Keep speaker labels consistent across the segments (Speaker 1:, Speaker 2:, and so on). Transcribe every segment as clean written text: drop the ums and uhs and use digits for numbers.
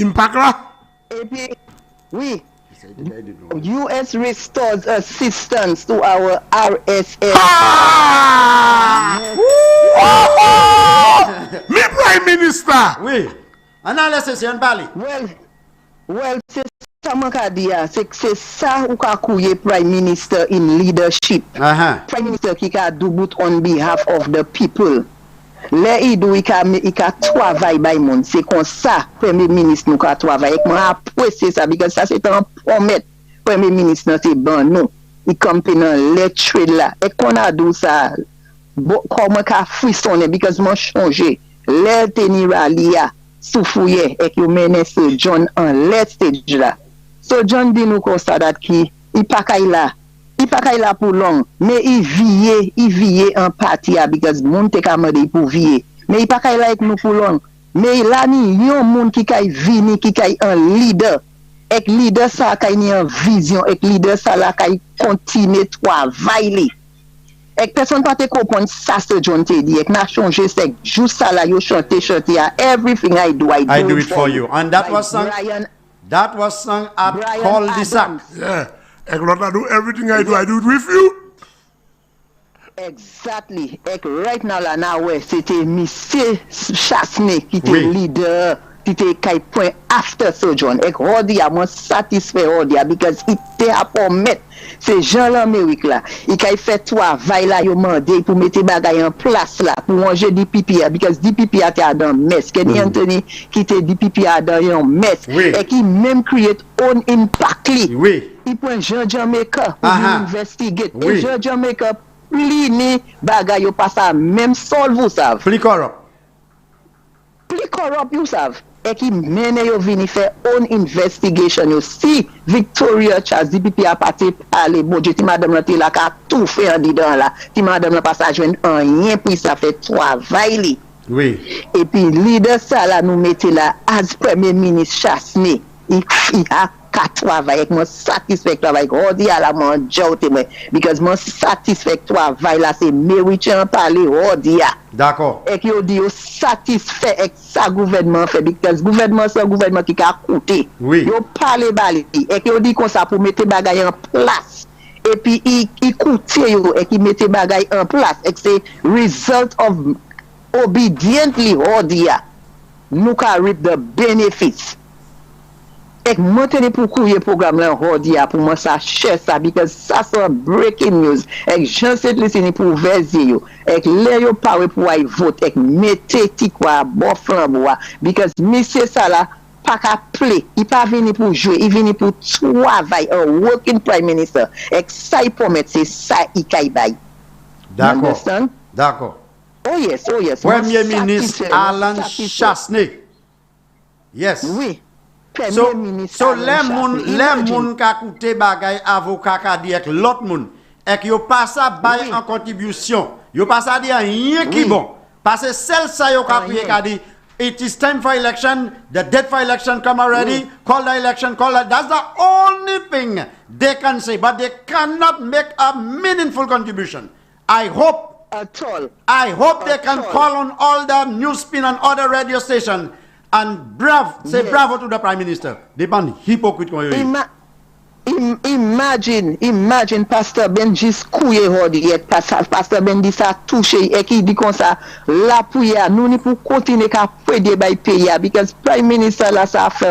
Speaker 1: Impact là?
Speaker 2: Et puis, oui. US restores assistance to our RSS.
Speaker 1: Me Prime Minister!
Speaker 3: Oui. On a laissé si on parle.
Speaker 2: Well, c'est ça mon ka di ya. C'est ça ou ka kouye Prime Minister in leadership. Prime Minister qui ka do boot on behalf of the people. Le i do i ka travay bay moun. C'est comme ça Premier Ministre nous ka travay. Ek m'a apprécié ça because ça c'est un promet Premier Ministre c'est bon nous. I kampe nan lettre là. Et qu'on a do ça comment ka frissonner because moi changer. Le teni rali ya soufouye et ki mene se John en let stage là. So John dit nous comme ça dat ki il pa kay la pour long mais il vie en partie because moun te ka mande pour vie mais il pa kay la avec nous pour long mais là ni yon moun qui kay vini qui kay un leader et leader ça kay ni en vision et leader ça la kay continuer travailler et personne pas te comprendre ça ce John te dit et n'a changé c'est juste ça là yo chanter everything I do
Speaker 3: it for you and that was sung at Call the Sack.
Speaker 1: Yeah. I do everything I do it with you.
Speaker 2: Exactly. Right now, là, c'était Monsieur Chasney qui était leader, qui était point after Sojourn. Et Rodia, moi satisfait Rodia, because il était à promettre ces gens l'Amérique là. Il a fait travail là, il a demandé pour mettre bagay en place là, pour manger du pipi, because du pipi a été dans mess. Kenny Anthony qui était du pipi à dans un mess. Et qui même create own impact li. Il prend Jean Jamaica pour investigate. Et Jean Jamaica plini bagay yo pas ça même sol vous savez.
Speaker 3: Plus corrupt
Speaker 2: vous savez. Et qui mène yo vini faire own investigation yo si Victoria Charles DPP a parti parler bon Dieu ti madame la la ka tout fait en dedans là ti madame la pas joindre rien puis ça fait travail li. Et puis leader ça là nous mettez là as premier ministre Chasney il a qu'à travailler avec moi satisfait travail Rodi à la manjote moi because moi satisfait travail là c'est mérite en parler Rodi.
Speaker 3: D'accord.
Speaker 2: Et qui dit satisfait avec ça gouvernement fait because gouvernement c'est un gouvernement qui a coûté. Yo parler bali et qui dit comme ça pour mettre bagay en place. Et puis il coûte yo et qui mettre bagay en place et c'est result of obediently Rodi nous ca reap the benefits. Et maintenant pour couiller programme là Rodia pour moi ça cher ça because ça c'est breaking news et j'en sais listen pour verser yo et les yo pas pour y vote et mettez ti quoi bon flambois because monsieur ça là pas qu'à play il pas venu pour jouer il venu pour travailler un working prime minister et ça il promet c'est ça il kay bay.
Speaker 3: D'accord.
Speaker 2: Oh yes
Speaker 3: Premier ministre Alan Chasney. Yes.
Speaker 2: Oui.
Speaker 3: So les moun ka koute bagay avocat ka di ek l'autre moun et yo pas ça bay en contribution yo pas ça di rien qui bon parce que celle ça yo ka prier ka di it is time for election the date for election come already call the election that's the only thing they can say but they cannot make a meaningful contribution. I hope they can call on all the newsspin and other radio stations and bravo to the Prime Minister. They ban hypocrite.
Speaker 2: Imagine Pastor Ben juste couillé Rodi et Pastor Ben dit ça touché et qui dit comme ça la prière nous ni pour continuer qu'à prédier by pays because Prime Minister là ça fait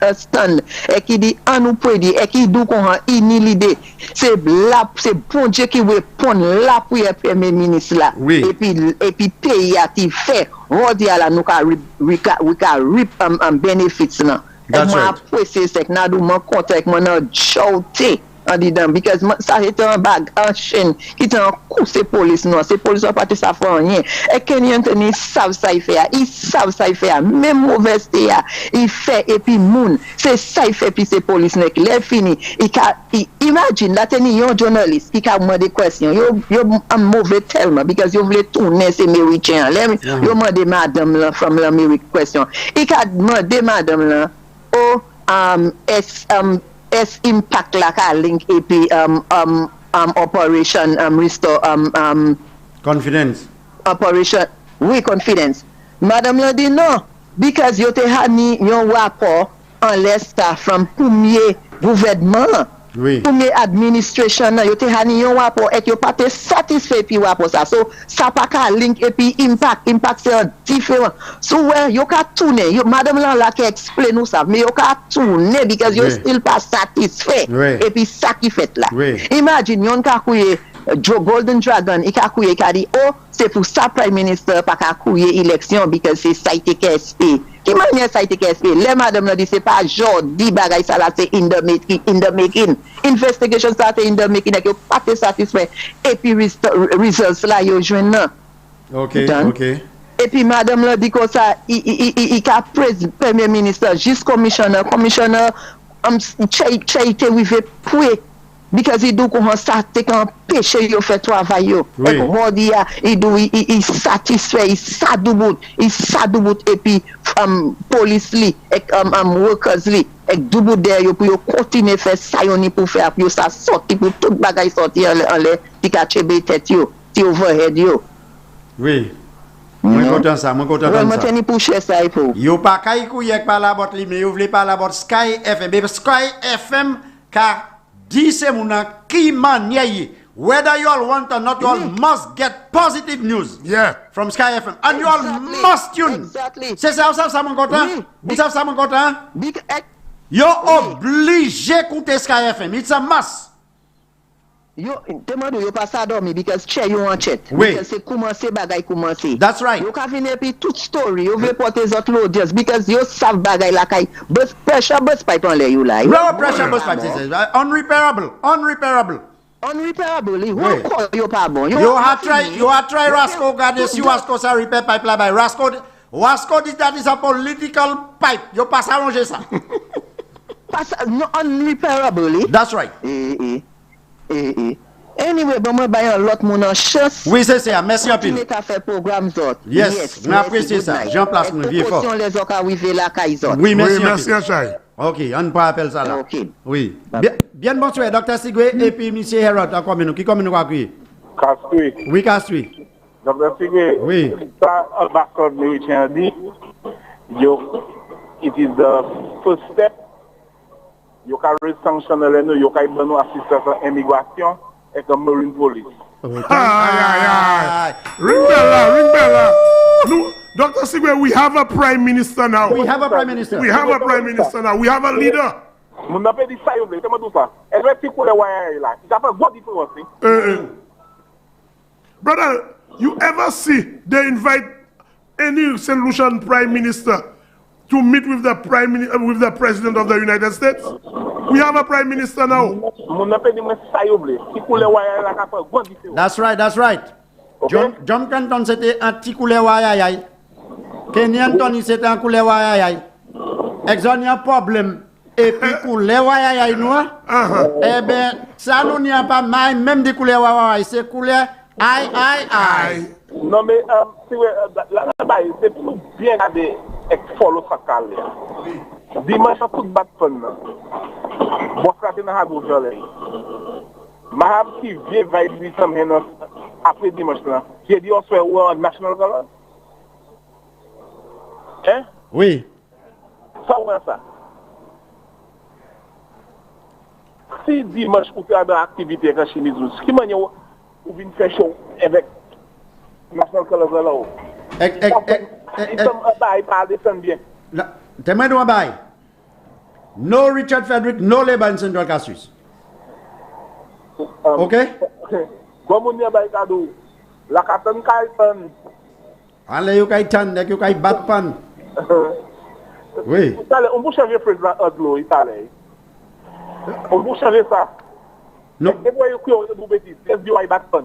Speaker 2: un stand et qui dit en nous prédier et qui dit qu'on a une l'idée c'est bon Dieu qui répond la prière Premier Ministre là et puis pays a ti fait Rodi là nous ka rip benefits là. Et moi apprécié c'est que n'a dou mon compte avec mon joté en dedans because ça c'était un bag en chaîne qui était en coup c'est police non c'est police pas ça fait rien et Kenny Anthony savent ça il fait même mauvaise il fait et puis moun c'est ça il fait puis c'est police nek les fini imagine là teni un journaliste qui a demandé question yo un mauvais tellement because yo voulait tourner c'est américain yo demandé madame là from l'Amérique question il a demandé madame là S impact la ka link et puis operation restore
Speaker 3: confidence
Speaker 2: operation confidence madame l'a dit non because yo te hani yon rapport en l'Est from premier gouvernement.
Speaker 3: Oui.
Speaker 2: Premier administration nan, yo te hani yon rapport et yo pas te satisfait pi rapport ça. So ça pas ka link et puis impact c'est différent. So where yo ka tourner, yo madame la qui explain nous ça, mais yo ka tourner because yo still pas satisfait. Et puis ça qui fait là. Imagine yon ka kouye Golden Dragon, il ka kouye ka di oh c'est pour ça prime minister pas ka kouye élection because c'est ça qui KSP. Qui manière ça été KSP? Les madame la dit c'est pas genre dit bagay ça là c'est in the making. Investigation ça c'est in the making et que pas satisfait et puis results là yo joine nan. OK. Et puis madame la dit comme ça il ka premier ministre juste commissioner chaité rivé poué because il do comment ça te kan péché yo fait travail yo et rodi il satisfait il sadoubot et puis police li et workers li et double der yo pour yo continuer faire ça yo ni pour faire yo ça sorti pour tout bagay sorti en les ti ka chebe tête yo ti overhead yo.
Speaker 3: Oui. Moi content ça.
Speaker 2: Moi teni pour cher ça il faut.
Speaker 3: Yo pas kay kouyek par la bot li mais yo vle par la bot Sky FM. Sky FM ka dis c'est mon qui manier. Whether you all want or not, you all must get positive news from Sky FM. And you all must tune. C'est ça, ça mon content? Vous savez ça mon content? Yo obligé d'écouter Sky FM. It's a must.
Speaker 2: Yo, demande yo pas ça dormir because chair you want chat. Because c'est commencer bagay commencer.
Speaker 3: That's right.
Speaker 2: Yo ka venir puis toute story, yo veut porter autres l'audience because yo savent bagay la kay. Bus pressure bus pipe en l'air you la.
Speaker 3: No pressure bus pipe c'est unrepairable.
Speaker 2: Unrepairable. Yo pas bon.
Speaker 3: You have try Rasco garder si Rasco ça repair pipe là bas. Rasco dit that is a political pipe. Yo pas arranger ça.
Speaker 2: Pas no unrepairable.
Speaker 3: That's right.
Speaker 2: Anyway, bon moi bayon l'autre mon en chance.
Speaker 3: Oui, c'est ça. Merci un peu.
Speaker 2: Tu as fait programme autres.
Speaker 3: Yes, j'apprécie ça. Jean place mon vieux fort.
Speaker 2: Les autres arriver là kaizot.
Speaker 3: Oui, merci.
Speaker 1: Merci Achai.
Speaker 3: OK, on peut appeler ça là.
Speaker 2: OK.
Speaker 3: Oui. Bien bonsoir Dr. Sigwe et puis monsieur Herod encore nous qui comme nous accueillir.
Speaker 4: Castui.
Speaker 3: Oui, Castui.
Speaker 4: Dr. Sigwe.
Speaker 3: Oui.
Speaker 4: Ça background military dit it is the first step. You can sanction you can give assistance à immigration et comme marine police.
Speaker 1: Ring bell. No, Dr. Sigwe, we have a prime minister now.
Speaker 3: We have a prime minister.
Speaker 1: We have a leader.
Speaker 4: Mon n'a pas dit ça, c'est tout ça. Elle va piquer les wires là. Il a pas de différence.
Speaker 1: Brother, you ever see they invite any St. Lucian prime minister to meet with the president of the United States? We have a prime minister now.
Speaker 3: That's right. Okay. John Canton c'était un petit coulé wayayay. Kenyan Tony c'était un coulé wayayay. Exon y a problème. Et puis coulé wayayay nous. Eh ben ça nous n'y a pas même des coulé wayayay, c'est coulé aïe.
Speaker 4: Non mais c'est plus bien des follow ça calé. Dimanche tout bat fun. Bon ça c'est na go jolé. Maham qui vient va dire ça maintenant après dimanche là. J'ai dit on soit world national color. Hein?
Speaker 3: Oui.
Speaker 4: Ça ouais ça. Si dimanche pour faire des activités avec Chimizou, ce qui m'a dit ou vient faire show avec national color là. Ils sont à parler bien.
Speaker 3: Témoin de bail. No Richard Frederick, no labor in Central Castries. Okay?
Speaker 4: Comme on y a bail cadeau. La capitaine Kaitan.
Speaker 3: Allez, you Kaitan, dès que you bat pan. Oui.
Speaker 4: On peut changer président Adlo, italien. On peut changer ça.
Speaker 3: Non.
Speaker 4: Et moi, je crois que vous bêtise. Est-ce que vous bat pan?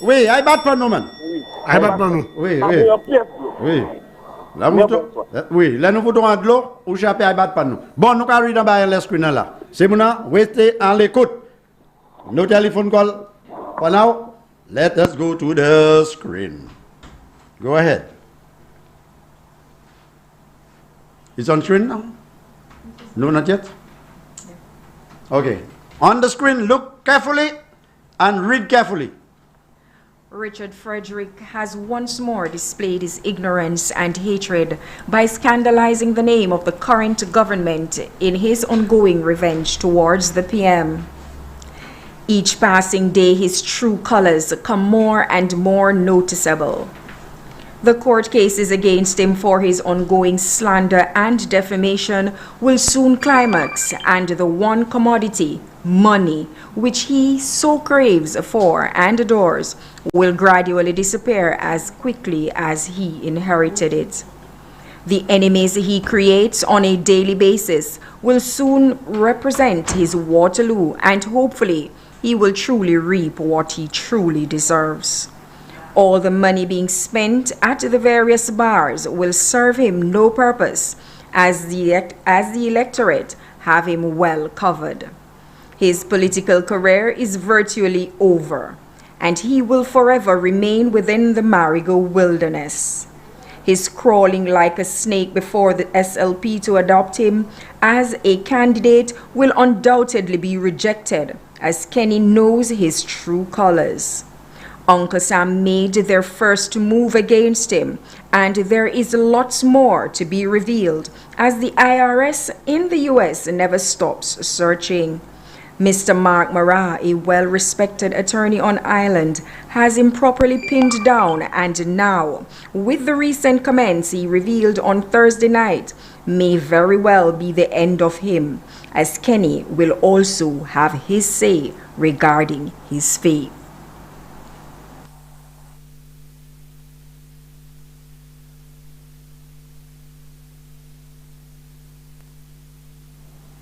Speaker 3: Oui, I bat pan, no man.
Speaker 1: I bat pan.
Speaker 3: Oui. Là nous voulons de l'eau ou j'appelle à battre pas nous. Bon, nous allons dans le screen là. C'est mon restez en l'écoute. No telephone call. For now, let us go to the screen. Go ahead. It's on screen now? No, not yet? Okay. On the screen, look carefully and read carefully.
Speaker 5: Richard Frederick has once more displayed his ignorance and hatred by scandalizing the name of the current government in his ongoing revenge towards the PM. Each passing day, his true colors come more and more noticeable. The court cases against him for his ongoing slander and defamation will soon climax, and the one commodity, money, which he so craves for and adores, will gradually disappear as quickly as he inherited it. The enemies he creates on a daily basis will soon represent his Waterloo, and hopefully he will truly reap what he truly deserves. All the money being spent at the various bars will serve him no purpose, as the electorate have him well covered. His political career is virtually over, and he will forever remain within the Marigo wilderness. His crawling like a snake before the SLP to adopt him as a candidate will undoubtedly be rejected, as Kenny knows his true colors. Uncle Sam made their first move against him, and there is lots more to be revealed, as the IRS in the US never stops searching. Mr. Mark Mara, a well-respected attorney on island, has him properly pinned down, and now, with the recent comments he revealed on Thursday night, may very well be the end of him, as Kenny will also have his say regarding his fate.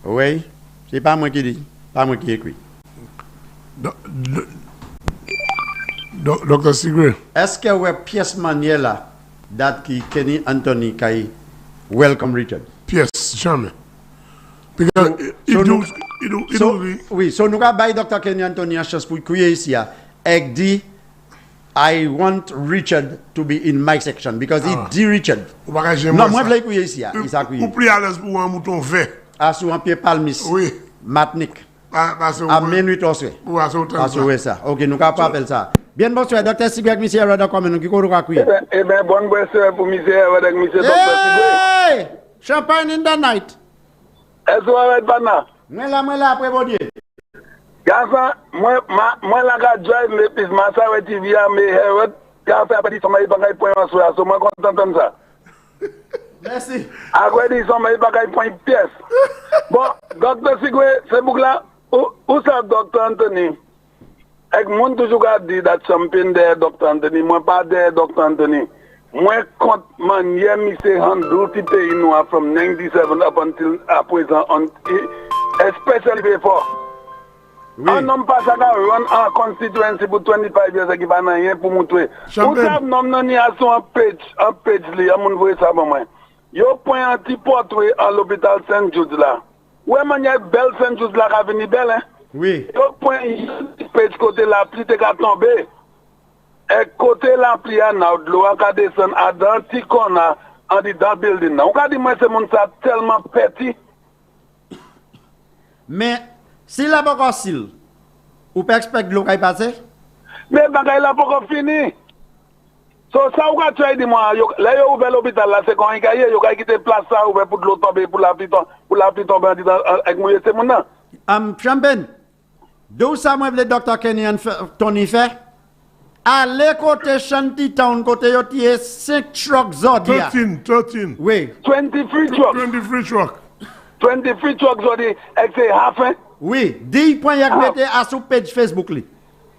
Speaker 3: Oui, c'est pas moi qui dis, pas moi qui écris.
Speaker 1: Dr. Sigre.
Speaker 3: Est-ce que ouais pièce manière là, date qui Kenny Anthony Kai welcome Richard?
Speaker 1: Pièce, jamais. Because
Speaker 3: oui, so nous avons Dr. Kenny Anthony a chance pour crier ici, et dit, I want Richard to be in my section, because he dit Richard. Non, moi je l'ai crié ici, il s'est crié.
Speaker 1: Ou plus à l'aise pour un mouton vert.
Speaker 3: À sur un pied palmis.
Speaker 1: Oui.
Speaker 3: Matnik. À minuit aussi.
Speaker 1: Oui,
Speaker 3: à ça. Ok, nous avons pas appelé ça. Bien, bonsoir, Dr. Sigre, monsieur Roda, comme nous qui courons à crier.
Speaker 6: Eh bien, bonne bonsoir pour monsieur Roda, monsieur Dr. Sigre.
Speaker 3: Hey! Champagne in the night.
Speaker 6: Est-ce que vous avez pas?
Speaker 3: Moi là, après bon Dieu.
Speaker 6: Garçon, moi la drive, mais puis ma soeur TV à mes Herod, quand fait après, sommeil, pas qu'à point en soir, so moi content de ça.
Speaker 3: Merci.
Speaker 6: Après, ils sont pas qu'à point pièce. Bon, Dr. Sigwe, c'est pour là, où ça, Dr. Anthony? Et moi, toujours dit that something there, Dr. Anthony. Moi, pas there, Dr. Anthony. Moi, compte manière, monsieur handle the pays noir from 97 up until à présent, especially before. Un homme pas ça run en constituency pour 25 years qui va rien pour montrer. Vous savez, non, il y a son page, li, à mon voix ça pour moi. Yo point un petit portrait à l'hôpital Saint-Jude là. Ouais, manière belle Saint-Jude là, qui a venu belle, hein?
Speaker 3: Oui.
Speaker 6: Yo point page côté la pluie, t'es qu'à tomber. Et côté la pluie, à n'a de l'eau, à descendre à dans petit corner, en dit dans le building. On a dit, moi, c'est mon ça tellement petit.
Speaker 3: Mais, si la pas facile, ou pas expect l'eau qui passe?
Speaker 6: Mais bagay la pas encore fini. So ça ou tu as dit moi là yo ouvert l'hôpital là c'est quand il gagne yo quitter place ça ouvert pour de l'eau tomber pour la pluie tomber avec moi c'est mon nom.
Speaker 3: Champagne. D'où ça moi le docteur Kenny Tony fait? Allez côté Shanty Town côté yo tie 5 trucks Zodia.
Speaker 1: 13.
Speaker 3: Oui.
Speaker 6: 23 trucks. 23 trucks Zodia et c'est half hein?
Speaker 3: Oui, 10 points yak mette à sur page Facebook li.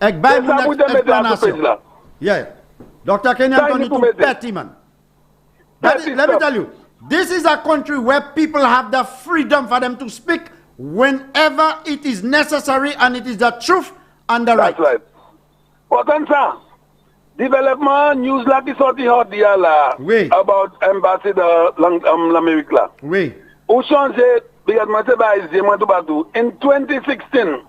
Speaker 3: Ek bay mon explanation. Yeah. Dr. Kenny Anthony too petty man. Let me tell you, this is a country where people have the freedom for them to speak whenever it is necessary and it is the truth and the right.
Speaker 6: That's right. Pourtant ça, développement news là qui sorti hot dia là about embassy de l'Amérique là.
Speaker 3: Oui.
Speaker 6: Ou changer because moi c'est pas ici moi tout partout. In 2016,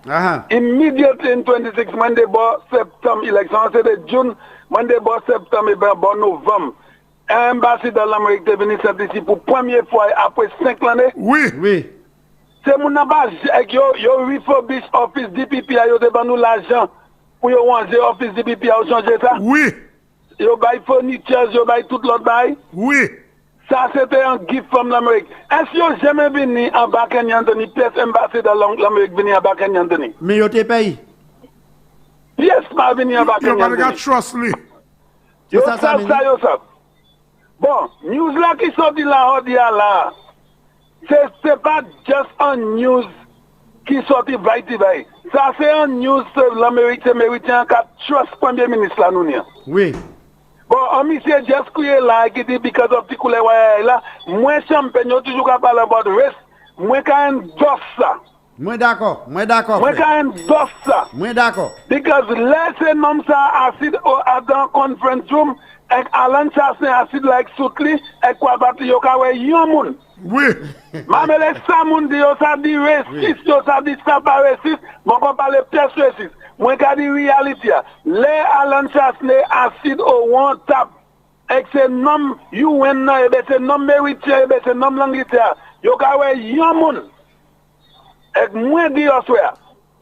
Speaker 6: immediately in 2016 when they bought September election, c'est de June. When they bought Septembre et bon Novembre, l'ambassade de l'Amérique est venu ici pour la première fois après 5 années.
Speaker 3: Oui.
Speaker 6: C'est mon abat, yo refurbish office DPP, yo devant nous l'argent. pour yo ranger office DPP a changer ça?
Speaker 1: Oui.
Speaker 6: Yo bay furniture, yo bay tout l'autre bay?
Speaker 1: Oui.
Speaker 6: Ça c'était un gift from l'Amérique. Est-ce que yo jamais venu en bas Kenya Anthony, pièce ambassadeur l'Amérique venu en bas Kenya Anthony?
Speaker 3: Mais yo te paye.
Speaker 6: Pièce pas venu en bas Kenya Anthony.
Speaker 1: Yo pas trust lui.
Speaker 6: Yo ça yo ça. Bon, news là qui sorti là, là, c'est pas just un news qui sorti vaiti. Ça c'est un news l'Amérique américain qui trust premier ministre là nous.
Speaker 3: Oui.
Speaker 6: Bon, on monsieur just crié là qui dit because of the couleur là, moi champagne toujours qu'à parler about race, moi quand endorse ça.
Speaker 3: Moi d'accord.
Speaker 6: Moi quand endorse ça.
Speaker 3: Moi d'accord.
Speaker 6: Because laissez nom ça acide dans conference room. Ek Alan Chasne acide like soutli, ek kwa bati yo ka we yon moun.
Speaker 1: Oui.
Speaker 6: Mamele sa moun di yo sa di racist, yo sa di sa pa racist, mon kon pale pièce racist. Mwen ka di reality ya. Le Alan Chasne acide o one tap. Ek se nom UN na ebe se nom Meritia ebe se nom Langitia. Yo ka we yon moun. Ek mwen di yo swear.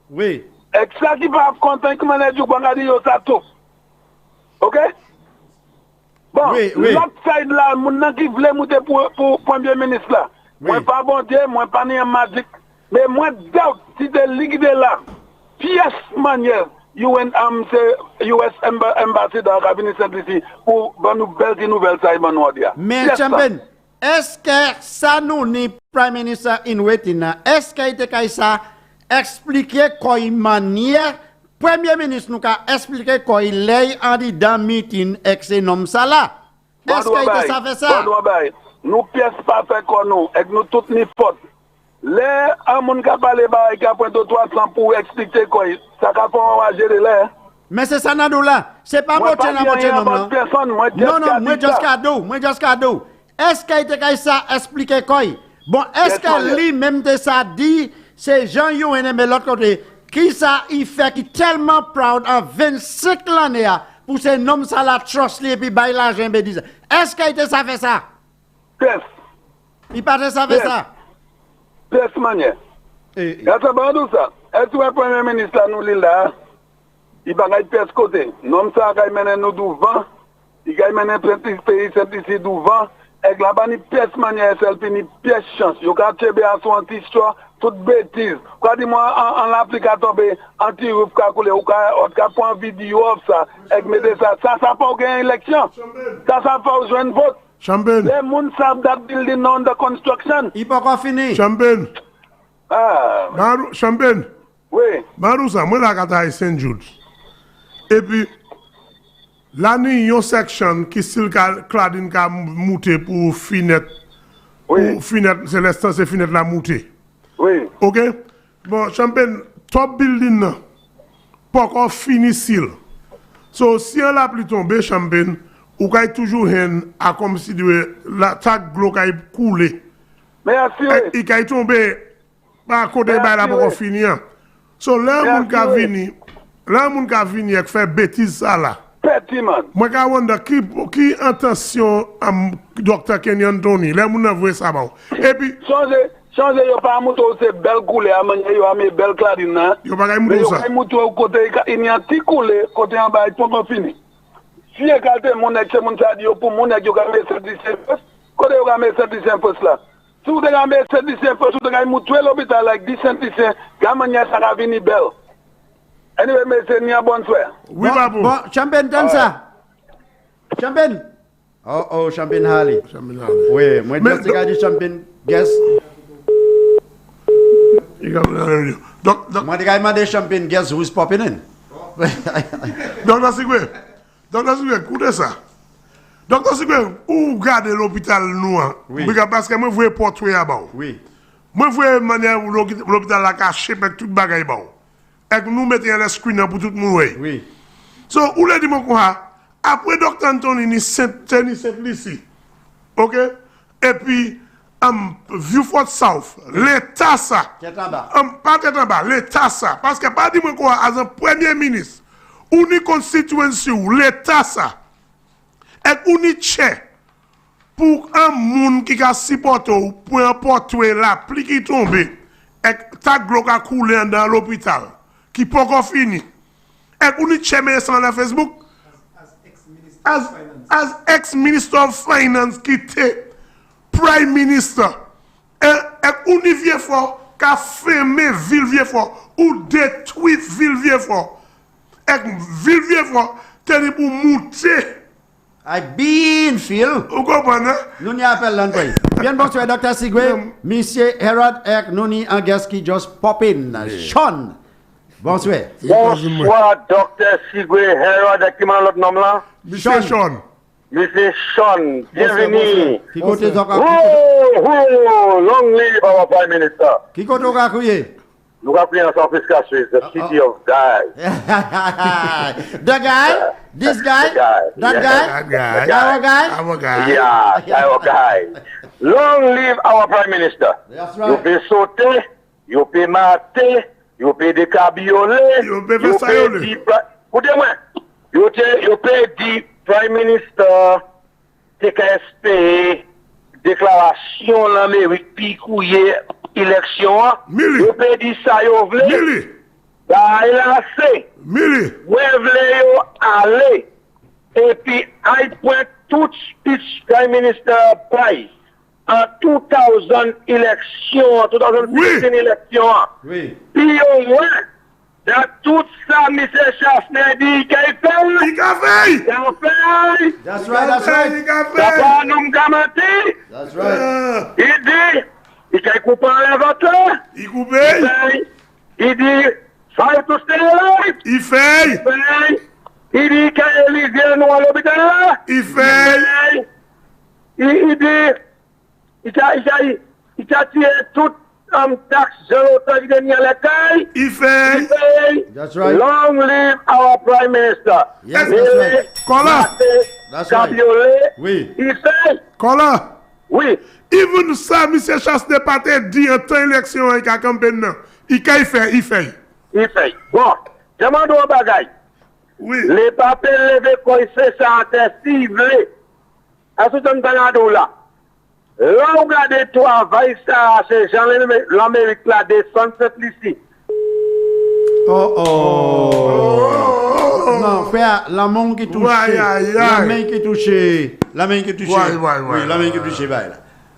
Speaker 3: Oui.
Speaker 6: Ek sa ki pa konten kman e juk banga di yo sa tou. Ok? Bon, l'autre side là, mon qui voulait monter pour premier ministre là. Moi pas bon Dieu, moi pas ni magique. Mais moi doubt si de ligue là. Pièce manière US ambassadeur cabinet ici pour nous belle nouvelle ça il m'a dit.
Speaker 3: Mais Champion, est-ce que ça nous ni prime minister in waiting est-ce qu'il était ça expliquer quoi manière Premier ministre nous a expliqué qu'il est en dedans meeting avec ces noms ça là. Est-ce qu'il ça fait ça?
Speaker 6: Nous pièces pas fait comme nous, et nous toutes ni faute. Les gens qui parlent bah qui a point 300 pour expliquer quoi ça qu'a pas gérer là.
Speaker 3: Mais c'est ça nan là. C'est pas mon nom là. Non, moi just cadeau. Est-ce qu'il était ça expliquer quoi? Bon, est-ce que lui même de ça dit c'est Jean Youen mais l'autre côté qui ça il fait qui tellement proud en 25 l'année pour ces noms ça la trust et puis bail l'argent disent est-ce qu'il était ça fait ça?
Speaker 6: Yes.
Speaker 3: Il pas ça fait ça.
Speaker 6: Yes manière. Gata bandou ça. Est-ce que le premier ministre nous là il va gagner pièce côté. Nom ça va mener nous devant. Il va mener petit pays ici devant. Et là-bas, ni pièce manière, ni pièce chance. Yo ka tebe à son histoire, toute bêtise. Quand dis-moi, en l'applicateur, anti-roof, ou ka point vidéo, ça, et mettez ça. Ça pas gagner élection. Ça pas jouer vote.
Speaker 1: Champagne.
Speaker 6: Les gens savent that building under construction.
Speaker 3: Il pas fini.
Speaker 1: Champagne. Champagne.
Speaker 6: Oui.
Speaker 1: Marousa, moi, la kata Saint-Jude. Et puis, l'année, il y a une section qui est Claudine qui a monté pour finir.
Speaker 6: Oui.
Speaker 1: Pour finir, c'est l'instant, c'est finir la montée.
Speaker 6: Oui.
Speaker 1: Ok? Bon, Champagne, top building, pas encore fini ici. So, si on a plus tombé, Champagne, ou qu'il y a toujours à comme si la tac glo qui coulé.
Speaker 6: Mais assuré.
Speaker 1: Il a tombé à côté de la pour finir. So, là, mon gars vini. Là, mon gars vini et fait bêtise ça là.
Speaker 6: Petit man.
Speaker 1: Moi, je wonder qui intention Dr. Kenyon Tony. Là, mon avoué ça bon. Et puis.
Speaker 6: Changer yo pas moto c'est belle couleur amanye yo ame belle Claudine.
Speaker 1: Yo pas gay moto ça.
Speaker 6: Yo moto côté il y a petit couleur côté en bas pour fini. Si également mon ex mon ça dit pour mon ex yo ga mettre 75 côté yo ga mettre 75 là. Si vous ga mettre 75 vous ga moto l'hôpital like 10 centimes gamanya ça va venir belle. Anyway, mais c'est ni un bon soir.
Speaker 1: Oui, babou.
Speaker 3: Bon, Champagne, donne ça. Champagne. Oh, Champagne Harley. Oui, moi, je dis que Champagne, guess. Moi, je dis Champagne, guess who's popping in.
Speaker 1: Docteur Sigwe, écoutez ça. Docteur Sigwe, où garder l'hôpital noir? Oui. Parce que moi, je veux portrait à bas.
Speaker 3: Oui.
Speaker 1: Moi, je veux manière où l'hôpital la caché avec tout le bagage bas. Et nous mettons les screen pour tout le monde.
Speaker 3: Oui.
Speaker 1: So, où le dit quoi? Après Dr. Anthony, ni ici. OK? Et puis, Vieux-Fort South, l'État ça.
Speaker 3: Tête en bas.
Speaker 1: Pas tête en bas, l'État ça. Parce que pas dit quoi, as un premier ministre, ou ni constituency ou l'État ça. Et ou ni chè pour un monde qui a supporté ou pour un portrait là, pli qui tombe, et ta gloire a coulé dans l'hôpital. Qui pas encore fini. Et on y cheme ça dans Facebook. As ex-minister of finance qui était prime minister. Et on y vient fort, qu'a fermé ville vieux fort, ou détruit ville vieux fort. Et ville vieux fort, t'es pour monter.
Speaker 3: I been feel.
Speaker 1: Vous comprenez?
Speaker 3: Nous n'y appelle l'envoyé. Bien bonsoir, Dr. Sigwe. Monsieur Herod Ek, nous n'y en guest qui just pop in. Sean. Bonsoir.
Speaker 6: Bonsoir, Dr. Sigwe Herod Ek, qui m'a l'autre nom là?
Speaker 1: Monsieur Sean.
Speaker 6: Monsieur Sean, bienvenue.
Speaker 3: Qui côté donc
Speaker 6: long live our Prime Minister.
Speaker 3: Qui côté donc à couiller?
Speaker 6: Nous avons pris en San Francisco Street, the city of guys.
Speaker 3: The guy? This guy? That guy? Our guy?
Speaker 1: Our guy.
Speaker 6: Yeah, our guy. Long live our Prime Minister.
Speaker 3: That's right.
Speaker 6: You pay sauter, you pay mater, you pay des cabriolets,
Speaker 1: You pay Versailles.
Speaker 6: Écoutez-moi, you pay the Prime Minister, TKSP, déclaration l'Amérique, puis couiller élection.
Speaker 1: Mili.
Speaker 6: You pay di ça, yo vle.
Speaker 1: Mili.
Speaker 6: Da, il a fait.
Speaker 1: Mili.
Speaker 6: Wè vle yo ale, epi ay point tout speech Prime Minister Price en 2000 élection, 2015 élection.
Speaker 3: Oui.
Speaker 6: Pi yo wè, da tout sa M. Chasner di kay fè.
Speaker 1: Il a fait.
Speaker 6: Kay fè.
Speaker 3: That's right, that's right.
Speaker 1: Il a
Speaker 6: Da
Speaker 1: fait.
Speaker 6: pa noum gamati.
Speaker 3: That's right.
Speaker 6: Il di, il kay koupan le vote.
Speaker 1: Il coupe.
Speaker 6: Il di, fight to stay alive.
Speaker 1: Il fait.
Speaker 6: Il dit qu'il vient nous à l'hôpital.
Speaker 1: Il fait.
Speaker 6: Il dit, il a tiré toute taxe zéro qui est à la caille.
Speaker 1: Il fait.
Speaker 3: That's right.
Speaker 6: Long live our Prime Minister.
Speaker 3: Yes, that's right.
Speaker 1: Kola.
Speaker 3: That's right.
Speaker 6: Cabriolet.
Speaker 3: Oui.
Speaker 6: Il fait.
Speaker 1: Kola.
Speaker 6: Oui.
Speaker 1: Even ça, M. Chasne pas te dit en temps élection avec la campagne. Il fait. Il fait.
Speaker 6: Il fait. Bon, demande au bagage.
Speaker 1: Oui.
Speaker 6: Les papiers levés quand c'est ça en terre ciblé. À ce temps de là. Là, on regarde le travail, ça, c'est Jean l'Amérique là, descend cette ici.
Speaker 3: Non, frère, la main qui touche. La main qui touche. La main qui touche. Oui, la main qui touche.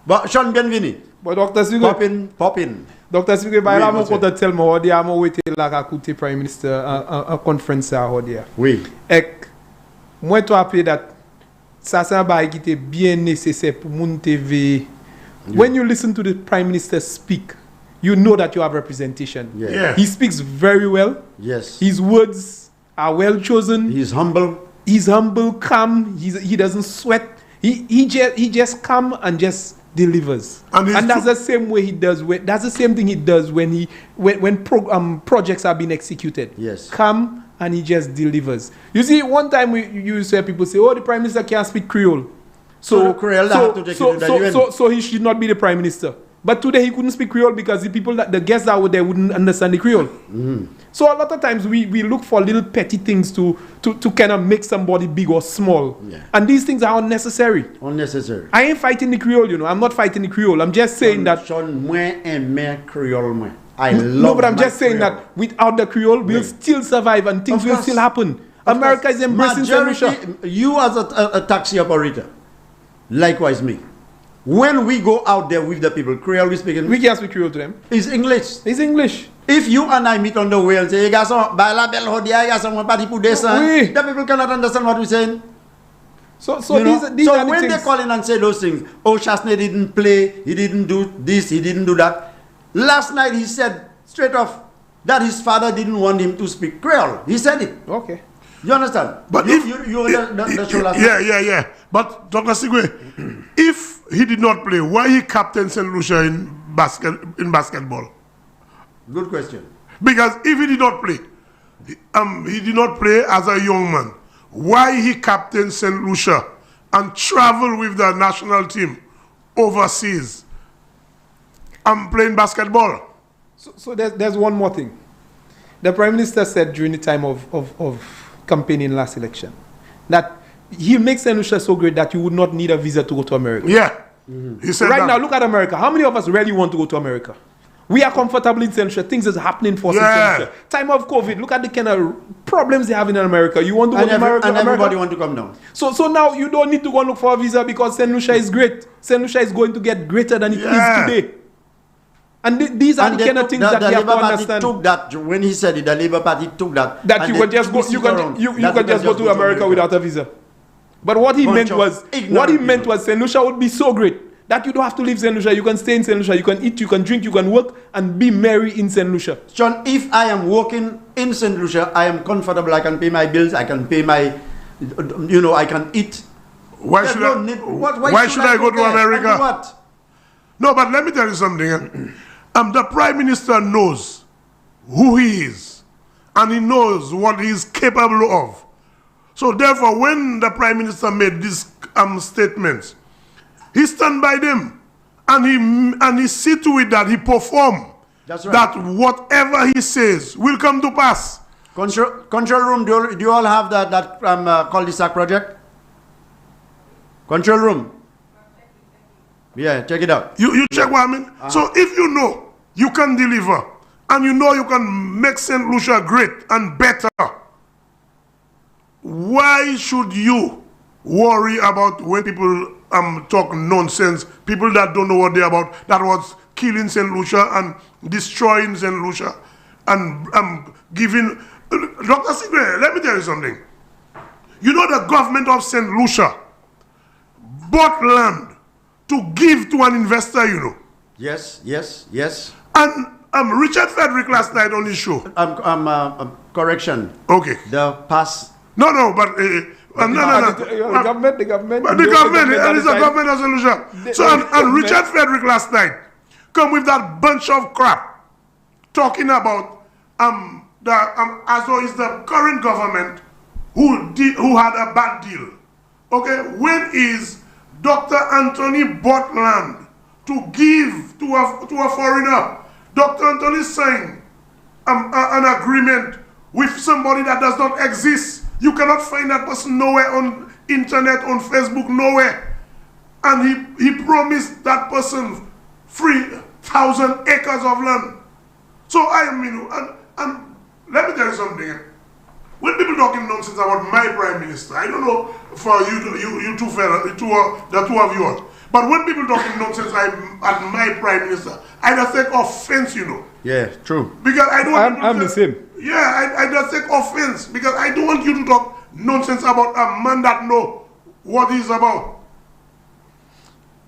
Speaker 3: Bon, Sean, bienvenue.
Speaker 7: Bon, Dr. Sigwe.
Speaker 3: Pop in.
Speaker 7: Dr. Sigwe, bah là, mon compte tellement, on dit à moi, là, à écouter Prime Minister en conférence à Rodia.
Speaker 3: Oui.
Speaker 7: Et moi, tu as appelé that. Ça, c'est un bail qui était bien nécessaire pour mon TV. When you listen to the Prime Minister speak, you know that you have representation.
Speaker 3: Yeah.
Speaker 7: He speaks very well.
Speaker 3: Yes.
Speaker 7: His words are well chosen.
Speaker 3: He's humble.
Speaker 7: He's humble, calm. He doesn't sweat. He just calm and just delivers. And that's the same way he does. That's the same thing he does when projects are being executed.
Speaker 3: Yes.
Speaker 7: Calm and he just delivers. You see, one time you hear people say, "Oh, the Prime Minister can't speak Creole." So he should not be the Prime Minister. But today he couldn't speak Creole because the guests that were there wouldn't understand the Creole. Mm. So a lot of times we look for little petty things to kind of make somebody big or small. Yeah. And these things are unnecessary.
Speaker 3: Unnecessary.
Speaker 7: I ain't fighting the Creole, you know. I'm not fighting the Creole. I'm just saying that. No, but I'm just saying that without the Creole, we'll still survive and things will still happen. America is embracing solution.
Speaker 3: You as a taxi operator, likewise me. When we go out there with the people, Creole we speak English.
Speaker 7: We can't speak Creole to them.
Speaker 3: It's English.
Speaker 7: It's English.
Speaker 3: If you and I meet on the way and say, hey, garçon, bah la belle hodia, garçon, mon parti pour descendre, the people cannot understand what we're saying.
Speaker 7: So these are
Speaker 3: when
Speaker 7: the
Speaker 3: they call in and say those things, oh, Chasne didn't play, he didn't do this, he didn't do that. Last night he said straight off that his father didn't want him to speak Creole. He said it.
Speaker 7: Okay.
Speaker 3: You understand?
Speaker 1: But
Speaker 3: you the show last night.
Speaker 1: Yeah. But Dr. Sigwe, if he did not play, why he captain St. Lucia in basketball?
Speaker 3: Good question.
Speaker 1: Because if he did not play, he did not play as a young man. Why he captain St. Lucia and travel with the national team overseas? I'm playing basketball.
Speaker 7: So there's one more thing. The Prime Minister said during the time of campaigning last election that he makes St. Lucia so great that you would not need a visa to go to America.
Speaker 1: Yeah. Mm-hmm. He said
Speaker 7: right
Speaker 1: that.
Speaker 7: Now, look at America. How many of us really want to go to America? We are comfortable in St. Lucia. Things is happening for St. Lucia. Time of COVID, look at the kind of problems they have in America. You want to go to America?
Speaker 3: And everybody want to come down.
Speaker 7: So now you don't need to go and look for a visa because St. Lucia is great. St. Lucia is going to get greater than it is today. And these are the kind of things that we have to understand.
Speaker 3: Took that, when he said it, the Labour Party took that.
Speaker 7: That you can just go, you can just go to America without a visa. But what he meant was St. Lucia would be so great that you don't have to leave St. Lucia. You can stay in St. Lucia. You can eat, you can drink, you can work, and be merry in St. Lucia.
Speaker 3: John, if I am working in St. Lucia, I am comfortable. I can pay my bills. I can pay my, I can eat.
Speaker 1: Why should I go to America?
Speaker 3: What?
Speaker 1: No, but let me tell you something. The Prime Minister knows who he is, and he knows what he is capable of. So therefore, when the Prime Minister made these statements, he stand by them, and he see to it that he perform.
Speaker 3: That's right.
Speaker 1: That whatever he says will come to pass.
Speaker 3: Control room, do you all have that cul-de-sac project? Control room. Yeah, check it out.
Speaker 1: You check what I mean? So if you know you can deliver, and you know you can make St. Lucia great and better, why should you worry about when people talk nonsense, people that don't know what they're about, that was killing St. Lucia and destroying St. Lucia and giving... Dr. Sigwe, let me tell you something. You know the government of St. Lucia bought land to give to an investor, you know.
Speaker 3: Yes.
Speaker 1: And Richard Frederick last night on his show.
Speaker 3: Correction.
Speaker 1: Okay.
Speaker 3: The past.
Speaker 1: No, but
Speaker 7: The government.
Speaker 1: The government, it is a government of St. Lucia. So and Richard Frederick last night come with that bunch of crap, talking about as though it's the current government who had a bad deal. Okay, when is Dr. Anthony bought land to give to a foreigner? Dr. Anthony signed an agreement with somebody that does not exist. You cannot find that person nowhere on internet, on Facebook, nowhere. And he promised that person 3,000 acres of land. So and let me tell you something. When people talking nonsense about my prime minister, I don't know for you two fellas, the two of you all, but when people talking nonsense at my prime minister, I just take offense, you know.
Speaker 3: Yeah, true.
Speaker 1: Because I don't want
Speaker 7: I'm the same.
Speaker 1: Yeah, I just take offense because I don't want you to talk nonsense about a man that know what he's about.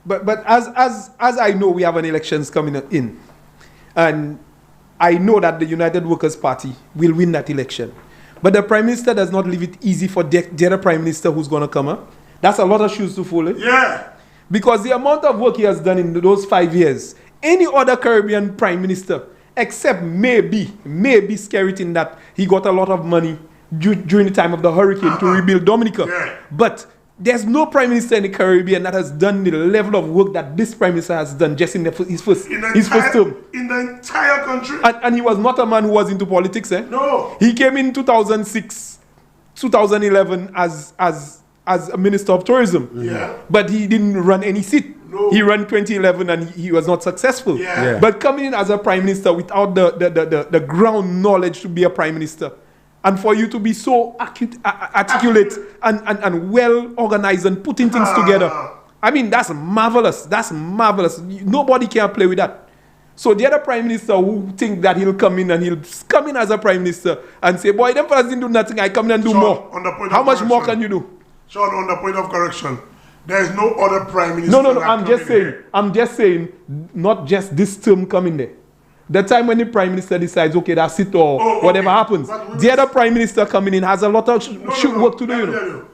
Speaker 7: But as I know, we have an elections coming in, and I know that the United Workers' Party will win that election. But the Prime Minister does not leave it easy for the other Prime Minister who's going to come up. That's a lot of shoes to fill.
Speaker 1: Yeah.
Speaker 7: Because the amount of work he has done in those 5 years, any other Caribbean Prime Minister, except maybe Skerritt, that he got a lot of money during the time of the hurricane to rebuild Dominica.
Speaker 1: Yeah.
Speaker 7: But there's no Prime Minister in the Caribbean that has done the level of work that this Prime Minister has done just in his first term.
Speaker 1: In the entire country.
Speaker 7: And he was not a man who was into politics.
Speaker 1: No.
Speaker 7: He came in 2006, 2011 as a Minister of Tourism.
Speaker 1: Yeah.
Speaker 7: But he didn't run any seat.
Speaker 1: No.
Speaker 7: He ran 2011 and he was not successful.
Speaker 1: Yeah.
Speaker 7: But coming in as a Prime Minister without the ground knowledge to be a Prime Minister, and for you to be so articulate and well organized and putting things together, I mean, that's marvelous. That's marvelous. Nobody can play with that. So the other Prime Minister who think that he'll come in as a Prime Minister and say, boy, them fellas didn't do nothing, I come in and do more. How much more can you do?
Speaker 1: Sean, on the point of correction, there is no other Prime Minister.
Speaker 7: No, I'm just saying, not just this term coming there. The time when the Prime Minister decides, okay, that's it, or whatever happens, the other Prime Minister coming in has a lot of work to do, you know.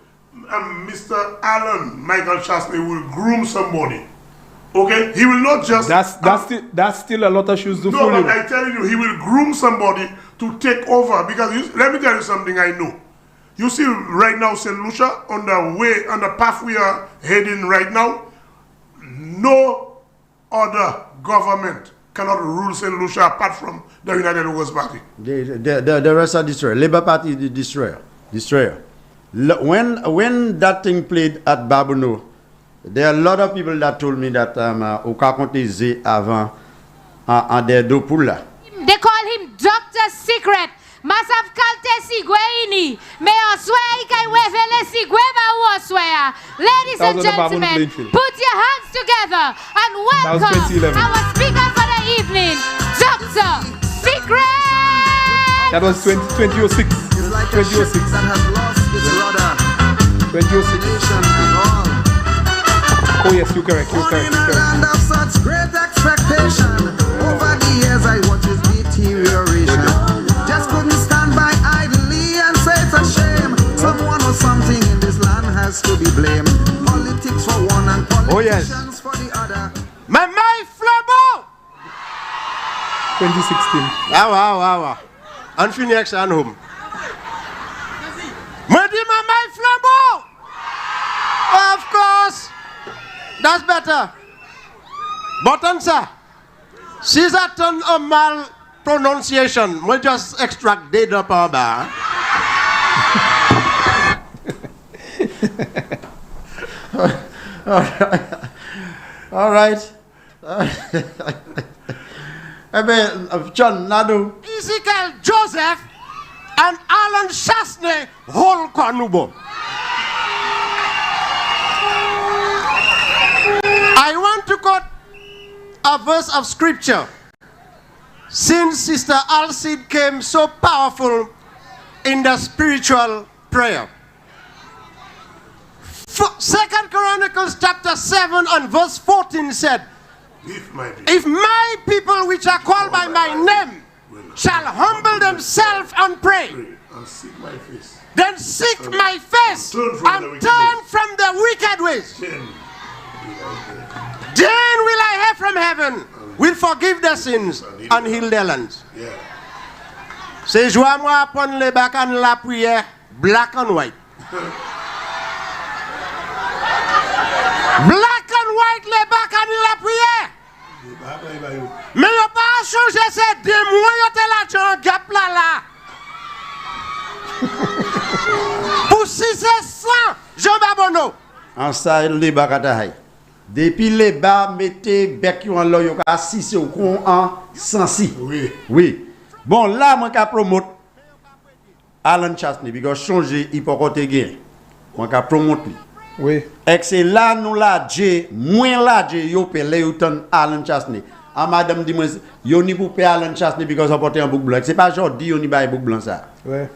Speaker 1: Mr. Allen Michael Chasney will groom somebody. Okay? He will not just...
Speaker 7: That's still a lot of shoes to fill.
Speaker 1: No, but I'm telling you, he will groom somebody to take over. Because let me tell you something I know. You see right now, St. Lucia, on the path we are heading right now, no other government cannot rule St. Lucia apart from the United Workers' Party.
Speaker 3: The rest are destroyer. Labour Party is the destroyer. When that thing played at Babono, there are a lot of people that told me that au cas compté avant des deux poules là.
Speaker 8: They call him Dr. Secret. Masaf kalte sigweini. Me oswe kai wevele sigweva oswe. Ladies and gentlemen, put your hands together and welcome our speaker for the evening, Dr. Secret.
Speaker 7: That was 2006. 2006. 2006. Oh yes, you're correct. You're correct.
Speaker 9: Land of such great expectation. Over the years I watched his deterioration. Just couldn't stand by idly and say it's a shame. Someone or something in this land has to be blamed. Politics for one and politicians for the other.
Speaker 10: My flambeau.
Speaker 7: 2016.
Speaker 10: Ah. And finish and home. My flambeau. Of course. That's better. But answer. She's a ton of mal pronunciation. We'll just extract data power bar.
Speaker 3: All right. John Nadu.
Speaker 10: Ezekiel Joseph and Alan Chasney whole Kwanubo. I want to quote a verse of scripture. Since Sister Alcide came so powerful in the spiritual prayer. 2 Chronicles chapter 7 and verse 14 said, If my people which are called by my name shall humble themselves and pray, then seek my face and turn from the wicked ways, then will I hear from heaven, will forgive their sins and heal their lands. C'est joie moi upon le bac and la prière, black and white. Black and white le bac and la prière. Mais yon pas changer c'est des mois yon te la jan gap là. Pour 600 Jean Babono.
Speaker 3: En ça le bac à taille. Depuis les bas mettez bec yon là yon ka assis au con en sensi. Oui. Bon là moi ka promote Alan Chasney because changer hypocote gain. Moi ka promote lui.
Speaker 7: Oui.
Speaker 3: Et c'est là nous la J moins la J yo pele yo ton Alan Chasney. A madame dit moi yo ni pour payer Alan Chasney because on porte un bouc blanc. C'est pas aujourd'hui yo ni bail bouc blanc ça.
Speaker 7: Ouais.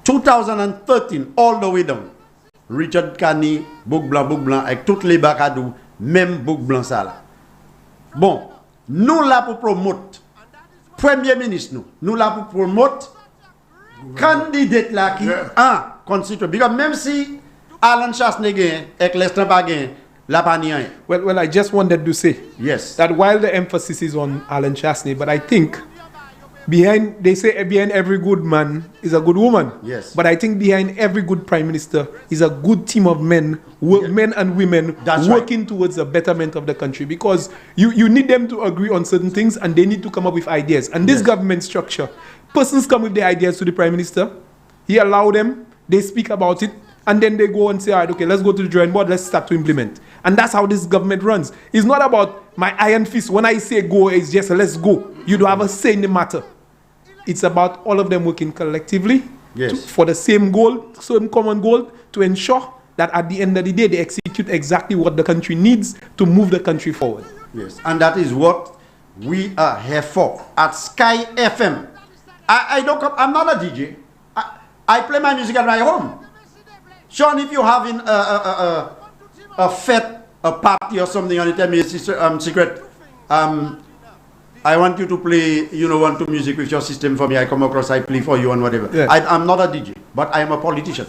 Speaker 3: 2013 all the way down. Richard Kani bouc blanc avec toutes les bacadou même bouc blanc ça là. Bon, nous là pour promouvoir premier ministre nous là pour promouvoir candidat là qui un constituant because même si Alan Chasney gain et Lester pas gain la pas ni rien.
Speaker 7: Well, I just wanted to say
Speaker 3: yes
Speaker 7: that while the emphasis is on Alan Chasney, but I think behind every good man is a good woman.
Speaker 3: Yes.
Speaker 7: But I think behind every good prime minister is a good team of men, men and women working towards the betterment of the country. Because you need them to agree on certain things and they need to come up with ideas. And this government structure, persons come with their ideas to the prime minister, he allow them, they speak about it, and then they go and say, all right, okay, let's go to the drawing board, let's start to implement. And that's how this government runs. It's not about my iron fist. When I say go, it's just let's go. You don't have a say in the matter. It's about all of them working collectively for the same goal, same common goal, to ensure that at the end of the day, they execute exactly what the country needs to move the country forward.
Speaker 3: Yes, and that is what we are here for at Sky FM. I'm not a DJ. I play my music at my home. Sean, if you're having a fete, a party or something, and you tell me, sister, Secret, I want you to play, one to music with your system for me. I come across, I play for you and whatever. Yeah. I'm not a DJ, but I am a politician.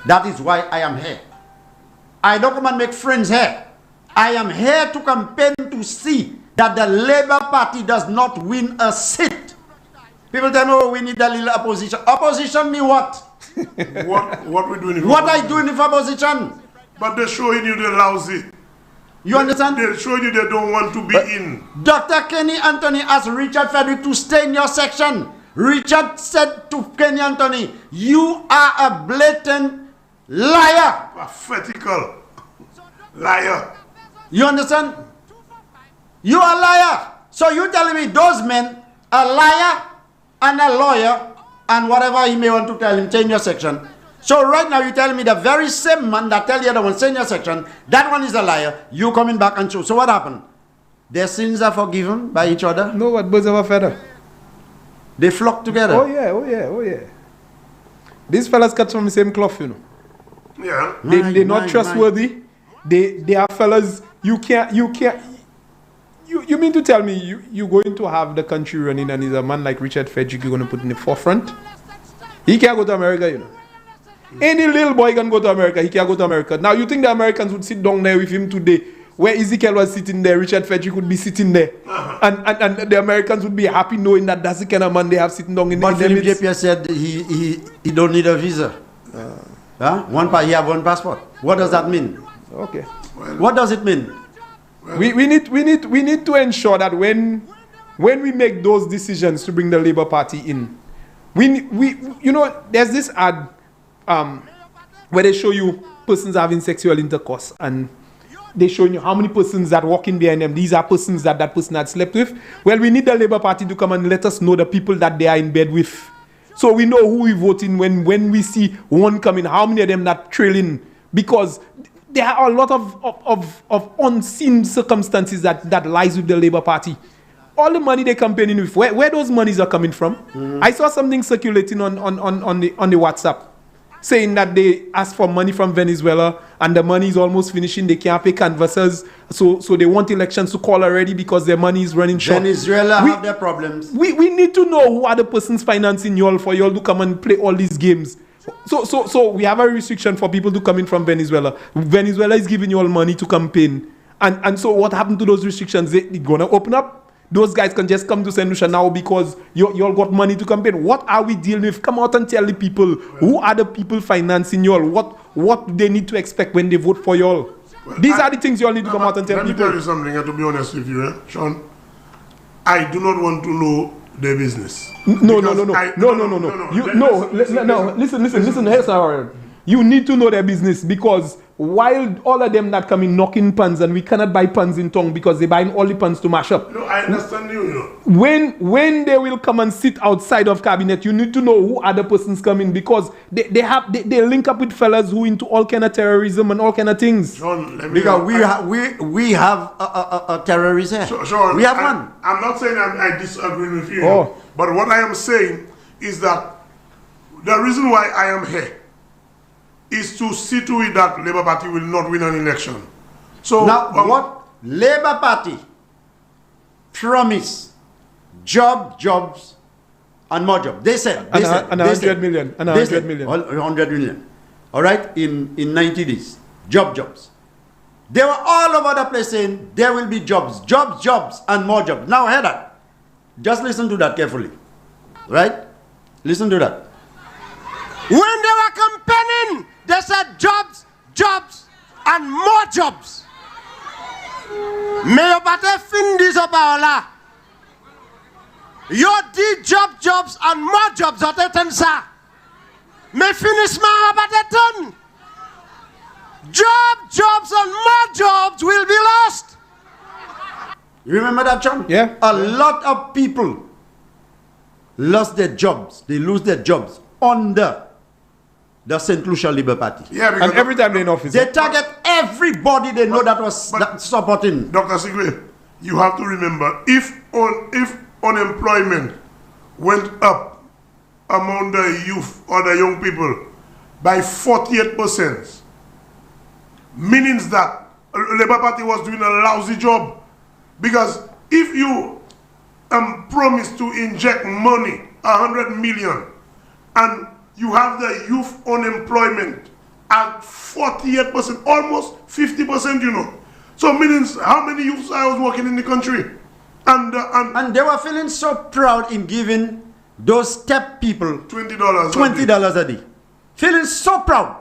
Speaker 3: That is why I am here. I don't come and make friends here. I am here to campaign to see that the Labour Party does not win a seat. People tell me, oh, we need a little opposition. Opposition me what?
Speaker 1: what we doing?
Speaker 3: What I doing with opposition?
Speaker 1: But they're showing you they're lousy.
Speaker 3: You understand?
Speaker 1: They're showing you they don't want to be in.
Speaker 3: Dr. Kenny Anthony asked Richard Frederick to stay in your section. Richard said to Kenny Anthony, you are a blatant liar.
Speaker 1: Pathetical liar.
Speaker 3: You understand? You are a liar. So you telling me those men, a liar and a lawyer, and whatever he may want to tell him, change your section. So right now you telling me the very same man that tell the other one, change your section, that one is a liar, you coming back and show. So what happened? Their sins are forgiven by each other?
Speaker 7: No, but birds of a feather.
Speaker 3: They flock together.
Speaker 7: Oh yeah. These fellas cut from the same cloth, you know.
Speaker 1: Yeah.
Speaker 7: They're not trustworthy. They are fellas, you mean to tell me you're going to have the country running and is a man like Richard Frederick you're going to put in the forefront? He can't go to America, you know. Any little boy can go to America, he can't go to America. Now you think the Americans would sit down there with him today, where Ezekiel was sitting there, Richard Frederick would be sitting there. And the Americans would be happy knowing that that's the kind of man they have sitting down in
Speaker 3: but
Speaker 7: their
Speaker 3: Philip
Speaker 7: midst.
Speaker 3: JPS said he don't need a visa. He have one passport. What does that mean?
Speaker 7: Okay.
Speaker 3: What does it mean?
Speaker 7: We need to ensure that when we make those decisions to bring the Labour Party in, there's this ad where they show you persons having sexual intercourse and they show you how many persons that walk in behind them. These are persons that person had slept with. Well, we need the Labour Party to come and let us know the people that they are in bed with. So we know who we vote in when we see one coming, how many of them that trailing, because there are a lot of unseen circumstances that lies with the Labour Party. All the money they're campaigning with, where those monies are coming from. I saw something circulating on the WhatsApp saying that they asked for money from Venezuela and the money is almost finishing. They can't pay canvassers, so they want elections to call already because their money is running short.
Speaker 3: Venezuela have their problems.
Speaker 7: We need to know who are the persons financing y'all for y'all to come and play all these games. So we have a restriction for people to come in from Venezuela. Venezuela is giving you all money to campaign. And so what happened to those restrictions? They're going to open up. Those guys can just come to St. Lucia now because you all got money to campaign. What are we dealing with? Come out and tell the people who are the people financing y'all. What do they need to expect when they vote for y'all? These are the things y'all need to come out and tell people.
Speaker 1: Let me tell you something, and to be honest with you, Sean. I do not want to know their business.
Speaker 7: No. Listen. You need to know their business because while all of them that come in knocking pans and we cannot buy pans in tongue because they're buying all the pans to mash up.
Speaker 1: No, I understand you.
Speaker 7: When they will come and sit outside of cabinet, you need to know who other persons coming because they link up with fellas who into all kind of terrorism and all kind of things.
Speaker 1: Sean,
Speaker 3: because we have a terrorist here.
Speaker 1: Sean,
Speaker 3: we have one.
Speaker 1: I'm not saying I disagree with you, but what I am saying is that the reason why I am here is to see to it that Labour Party will not win an election. So
Speaker 3: now, what Labour Party promise jobs, and more jobs. They said
Speaker 7: 100 million. 100
Speaker 3: million. All right, in 90 days, jobs. They were all over the place saying there will be jobs, and more jobs. Now hear that. Just listen to that carefully. Right? Listen to that.
Speaker 10: When they were campaigning, they said jobs, and more jobs. Mais pas fin disopaola. Yo di jobs and more jobs otetan sa. Mais finissement abatetan. Jobs and more jobs will be lost.
Speaker 3: You remember that, John?
Speaker 7: Yeah.
Speaker 3: A lot of people lost their jobs. They lose their jobs under the St. Lucia Labour Party.
Speaker 1: Yeah,
Speaker 7: and every time they're in office.
Speaker 3: They target everybody they know that was supporting.
Speaker 1: Dr. Sigwe, you have to remember, if unemployment went up among the youth or the young people by 48%, meaning that Labour Party was doing a lousy job. Because if you promise to inject money, 100 million, and you have the youth unemployment at 48%, almost 50%, you know. So means how many youths I was working in the country? And
Speaker 3: they were feeling so proud in giving those step people $20 a day. Feeling so proud.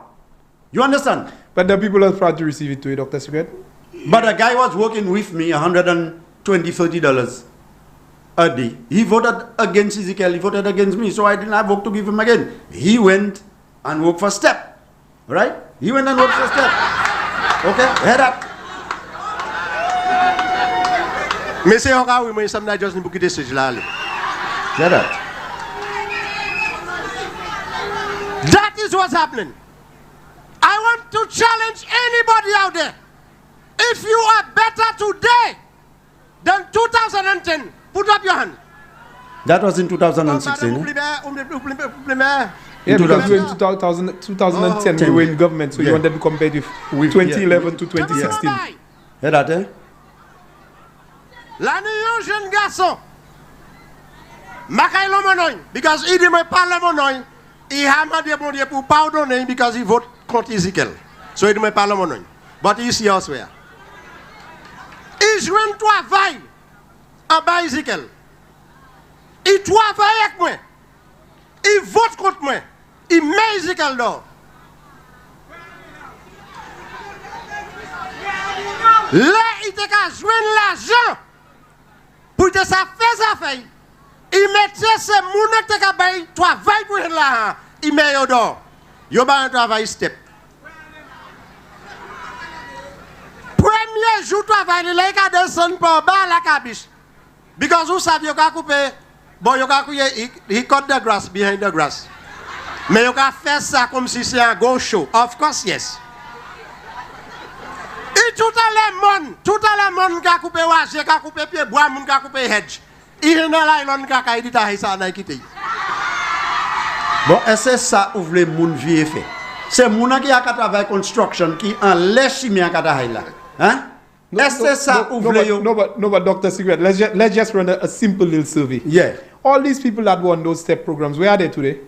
Speaker 3: You understand?
Speaker 7: But the people are proud to receive it too, Dr. Secret.
Speaker 3: But a guy was working with me $120, $30 a day. He voted against Ezekiel, he voted against me, so I didn't have work to give him again. He went and worked for STEP. Right? He went and worked for STEP. Okay? Head up.
Speaker 10: Mais c'est encore oui, mais ça n'a juste beaucoup de stage là. That is what's happening. I want to challenge anybody out there. If you are better today than 2010, put up your hand.
Speaker 3: That was in 2016.
Speaker 7: Yeah, because we're in 2010, we were in government, so you wanted to compare with 2011 to 2016.
Speaker 3: Hear that, eh?
Speaker 10: L'année un jeune garçon, Makaïlo Monoy, because il dit, mais parle Monoy, il a demandé bon Dieu pour pardonner because il vote contre Ezekiel. So il dit, mais parle Monoy. But il ici elsewhere. Il joue un travail en bas Ezekiel. Il travaille avec moi. Il vote contre moi. Il met Ezekiel dehors. Là, il a joué l'argent pour que ça fait. Il mettait ces mounes qui ont travail pour là. Il met dehors. Il a un travail step. Premier jour de travail, il a descendu par bas la cabiche. Because vous savez, il a coupé. Bon, he cut the grass behind the grass. Mais you can faire ça comme si c'est un go show. Of course, yes. Et tout à le monde qui a coupé wage, qui a coupé pied bois, qui a coupé hedge. Il y a un qui a dit que ça a quitté.
Speaker 3: Bon, est-ce que ça ouvre les gens vieux fait? C'est les gens qui a travaillé construction qui en lèche chimie à là. Hein? Est-ce que ça ouvre les gens?
Speaker 7: No, but Dr. Secret, let's just run a simple little survey.
Speaker 3: Yeah.
Speaker 7: All these people that won those STEP programs, where are they today?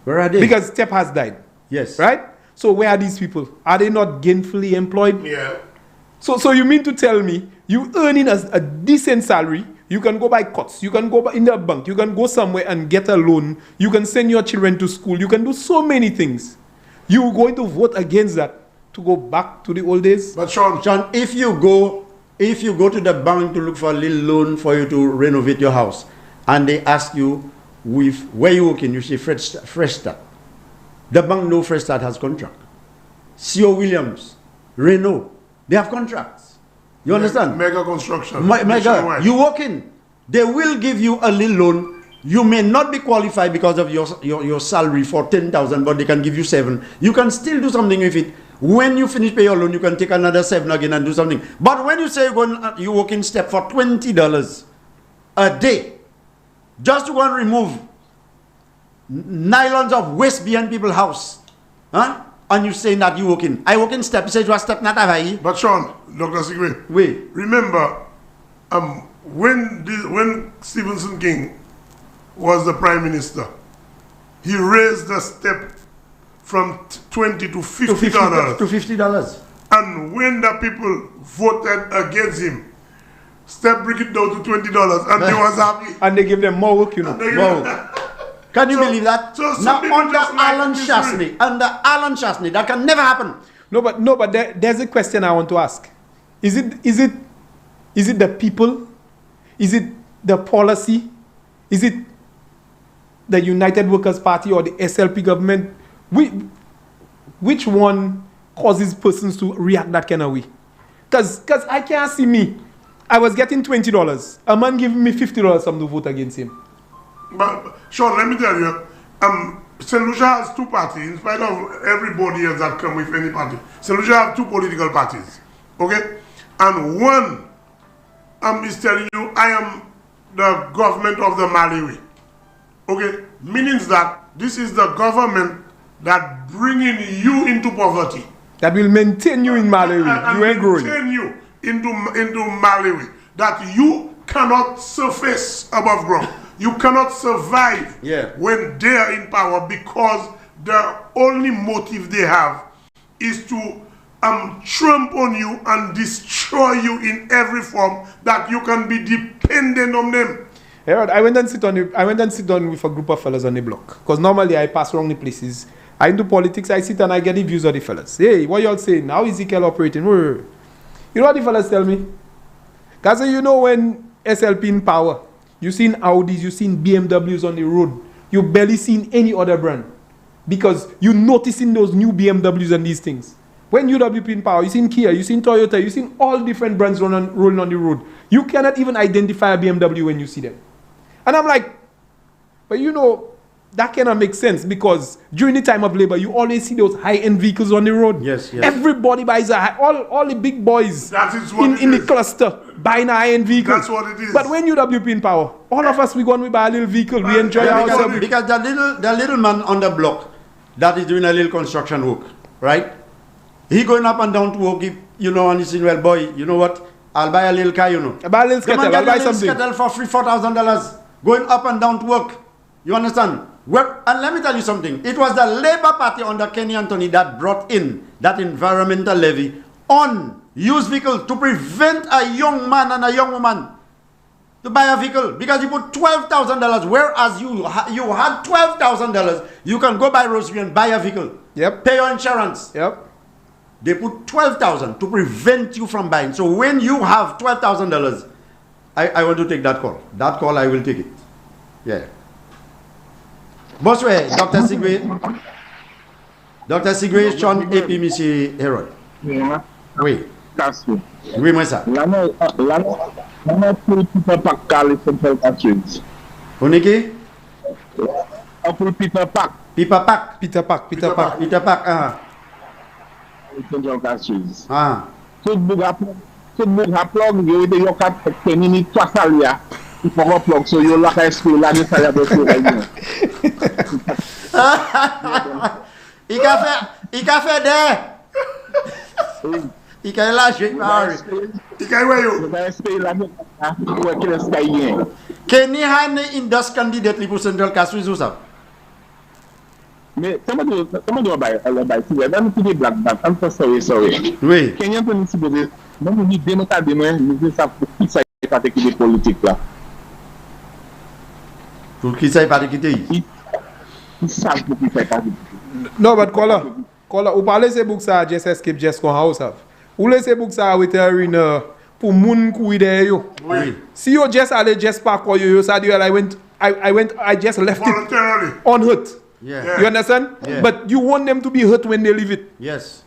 Speaker 3: Where are they?
Speaker 7: Because STEP has died.
Speaker 3: Yes.
Speaker 7: Right? So where are these people? Are they not gainfully employed?
Speaker 1: Yeah.
Speaker 7: So you mean to tell me you earning a decent salary, you can go buy cuts, you can go in the bank, you can go somewhere and get a loan, you can send your children to school, you can do so many things. You're going to vote against that to go back to the old days?
Speaker 3: But Sean, if you go to the bank to look for a little loan for you to renovate your house, and they ask you where you working, you say Fresh Start. The bank know Fresh Start has contract. C.O. Williams, Renault, they have contracts. You understand?
Speaker 1: Mega construction.
Speaker 3: Mega. You walk in, they will give you a little loan. You may not be qualified because of your salary for 10,000, but they can give you 7. You can still do something with it. When you finish pay your loan, you can take another 7 again and do something. But when you say you walk in step for $20 a day, just to go and remove nylons of waste behind people's house, huh? And you saying that you work in. I work in step. You say you are step not available.
Speaker 1: But Sean, Dr. Sigwe,
Speaker 3: oui.
Speaker 1: Remember, when Stephenson King was the Prime Minister, he raised the step from $20 to $50.
Speaker 3: To $50.
Speaker 1: And when the people voted against him, step bring it down to $20, and they was happy.
Speaker 7: And they give them more work, you know.
Speaker 3: Can you believe that?
Speaker 1: So
Speaker 3: now under Alan Chasney, that can never happen.
Speaker 7: No, but there's a question I want to ask. Is it the people? Is it the policy? Is it the United Workers' Party or the SLP government? Which one causes persons to react that kind of way? Because I can't see me. I was getting $20. A man giving me $50 some to vote against him.
Speaker 1: But Sean, let me tell you, St. Lucia has two parties, in spite of everybody else that come with any party. St. Lucia have two political parties, okay? And one is telling you, I am the government of the Malawi, okay? Meaning that this is the government that bringing you into poverty.
Speaker 7: That will maintain you in Malawi. You ain't growing.
Speaker 1: Maintain you into Malawi. That you cannot surface above ground. You cannot survive when they are in power, because the only motive they have is to trample on you and destroy you in every form that you can be dependent on them.
Speaker 7: Yeah, I went and sit down with a group of fellas on the block, because normally I pass around the places. I into politics, I sit and I get the views of the fellas. Hey, what y'all saying? How is Ezekiel operating? You know what the fellas tell me? Because you know when SLP in power, you seen Audis, you seen BMWs on the road. You barely seen any other brand. Because you noticing those new BMWs and these things. When UWP in power, you seen Kia, you seen Toyota, you seen all different brands rolling on the road. You cannot even identify a BMW when you see them. And I'm like, but you know, that cannot make sense because during the time of labor, you always see those high-end vehicles on the road.
Speaker 3: Yes, yes.
Speaker 7: Everybody buys all the big boys in the cluster buying a high-end vehicle.
Speaker 1: That's what it is.
Speaker 7: But when UWP in power, all of us, we buy a little vehicle, we enjoy ourselves.
Speaker 3: Because the little man on the block that is doing a little construction work, right? He going up and down to work, and he's saying, well, boy, you know what? I'll buy a little car,
Speaker 7: I'll buy a little skettle, I'll buy something.
Speaker 3: Skettle for $4,000, going up and down to work. You understand? Well, and let me tell you something. It was the Labour Party under Kenny Anthony that brought in that environmental levy on used vehicles to prevent a young man and a young woman to buy a vehicle because you put $12,000, whereas you had $12,000, you can go by Rosary and buy a vehicle.
Speaker 7: Yep.
Speaker 3: Pay your insurance.
Speaker 7: Yep.
Speaker 3: They put $12,000 to prevent you from buying. So when you have $12,000, I want to take that call. That call, I will take it. Yeah. Bonsoir, Dr. Sigwe. Dr. Sigwe, Sean AP, Monsieur Harold. Oui. Oui, moi ça.
Speaker 4: L'année pour Peter Pack, Carly Central Catchings.
Speaker 3: On est qui?
Speaker 4: Pour Peter Pack.
Speaker 3: Peter Pack, ah.
Speaker 4: Central Catchings.
Speaker 3: Ah.
Speaker 4: Tout le monde a plug, il y a des 4 minutes, 3 salia. Il faut qu'on plug, so il y a la esprit, là, il salia de tout.
Speaker 3: Il a fait des. Il a lâché.
Speaker 1: Il a eu.
Speaker 3: Kenny Hane indos candidate pour Central Catchings ou ça?
Speaker 4: Mais comment on va faire dans le black bag, I'm so sorry.
Speaker 3: Oui.
Speaker 4: Kenyan peut nous supposer, même nous dénoncer demain, nous ça pour qui ça pas quitter politique là.
Speaker 3: Pour qui ça pas quitter?
Speaker 4: Ça pour qui ça pas.
Speaker 7: No, but caller, ou parler ces books ça just escape just con house have. Ou laisser books ça with arena pour moun kuide yo.
Speaker 3: Oui.
Speaker 7: Si yo just aller just park yo ça dit I just left it unhurt.
Speaker 3: Yeah.
Speaker 7: You understand?
Speaker 3: Yeah.
Speaker 7: But you want them to be hurt when they leave it.
Speaker 3: Yes.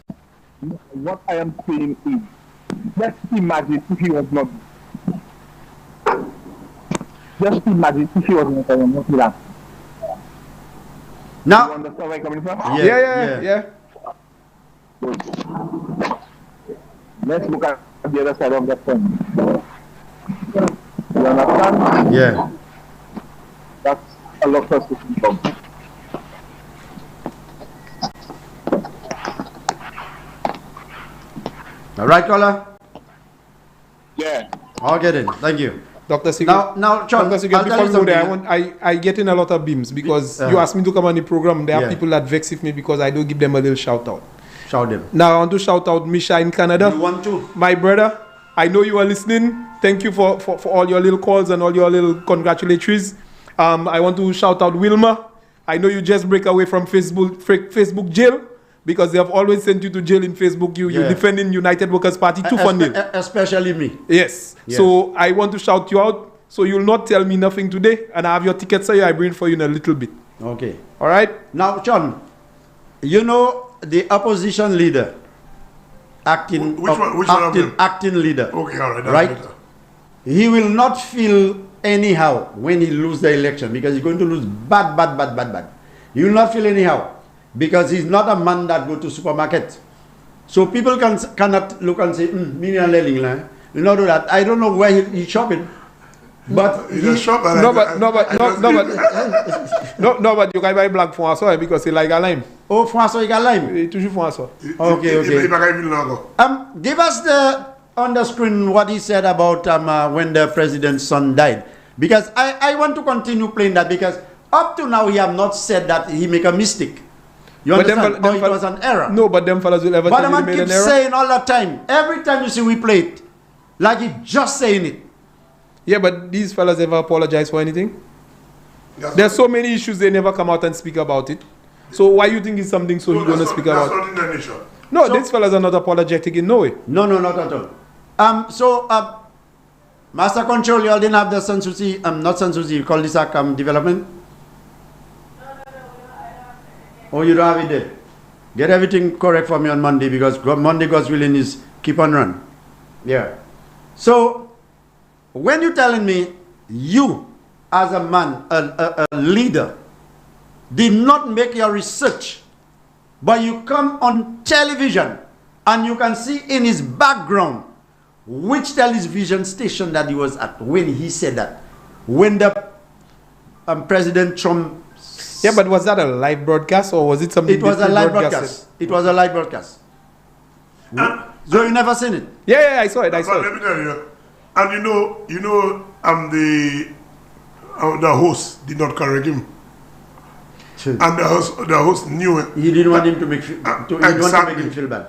Speaker 4: What I am saying is, just imagine if he was not. Just imagine if he was not that.
Speaker 3: Now.
Speaker 4: You understand where I'm coming from?
Speaker 7: Yeah.
Speaker 4: Let's look at the other side of the phone. You understand?
Speaker 3: Yeah.
Speaker 4: That's a lot of people.
Speaker 3: All right, caller?
Speaker 4: Yeah.
Speaker 3: Okay then. Thank you.
Speaker 7: Dr. Sigurd.
Speaker 3: Now, John,
Speaker 7: Dr. Sigurd, before we go there, I get in a lot of beams because you asked me to come on the program. There are people that vex with me because I don't give them a little shout out.
Speaker 3: Shout them.
Speaker 7: Now I want to shout out Misha in Canada.
Speaker 3: You want to?
Speaker 7: My brother, I know you are listening. Thank you for all your little calls and all your little congratulatories. I want to shout out Wilma. I know you just break away from Facebook jail. Because they have always sent you to jail in Facebook. You defending United Workers Party 2-0.
Speaker 3: Especially me.
Speaker 7: Yes. So I want to shout you out. So you'll not tell me nothing today. And I have your tickets here. I bring for you in a little bit.
Speaker 3: Okay.
Speaker 7: All right?
Speaker 3: Now, John, you know the opposition leader, acting leader.
Speaker 1: Okay, all right.
Speaker 3: Right?
Speaker 1: Better.
Speaker 3: He will not feel anyhow when he lose the election because he's going to lose bad. He will not feel anyhow. Because he's not a man that go to supermarket. So people cannot look and say, me and Leling, you know that. I don't know where he's shopping. But
Speaker 1: he just shop.
Speaker 7: No, but you can buy black François because he like a lime.
Speaker 3: Oh, François, he got lime.
Speaker 7: He toujours François.
Speaker 3: Okay. Give us on the screen what he said about when the president's son died. Because I want to continue playing that because up to now he have not said that he make a mistake. You understand? It was an error.
Speaker 7: No, but them fellas will ever
Speaker 3: tell
Speaker 7: you
Speaker 3: man
Speaker 7: made an
Speaker 3: keeps
Speaker 7: error.
Speaker 3: Saying all the time. Every time you see we play it, like he just saying it.
Speaker 7: Yeah, but these fellas ever apologize for anything? There's so many issues they never come out and speak about it. So why you think it's something so he's going to speak about?
Speaker 1: That's not in the nation.
Speaker 7: No, these fellas are not apologetic in no way.
Speaker 3: No, not at all. Master Control, you all didn't have the Sansusi, not Sansusi, you call this development? Oh, you don't have it there? Get everything correct for me on Monday, because Monday, God's willing, is keep on run. Yeah. So, when you're telling me you, as a man, a leader, did not make your research, but you come on television and you can see in his background which television station that he was at when he said that. When the President Trump...
Speaker 7: Yeah, but was that a live broadcast or was it something?
Speaker 3: It was a live broadcast. It was a live broadcast. So you never seen it?
Speaker 7: Yeah, I saw it.
Speaker 1: Let me tell you. And you know, the host did not correct him.
Speaker 3: True.
Speaker 1: And the host knew it.
Speaker 3: He didn't want him to make him feel bad.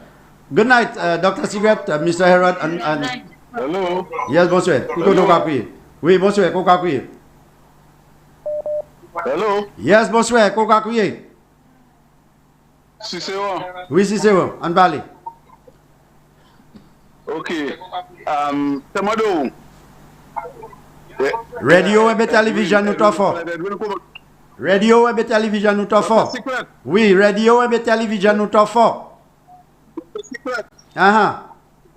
Speaker 3: Good night, Dr. Cigarette, Mr. Herod, and
Speaker 6: Hello.
Speaker 3: Yes, bonsoir. Oui, bonsoir.
Speaker 6: Hello.
Speaker 3: Yes, bonsoir. Kokakuye.
Speaker 6: Si c'est bon.
Speaker 3: Oui, si c'est bon. En parle.
Speaker 6: Ok. Temado.
Speaker 3: Radio et télévision nous t'en fort. Radio et télévision nous t'en fort. Oui, radio et télévision nous t'en fort.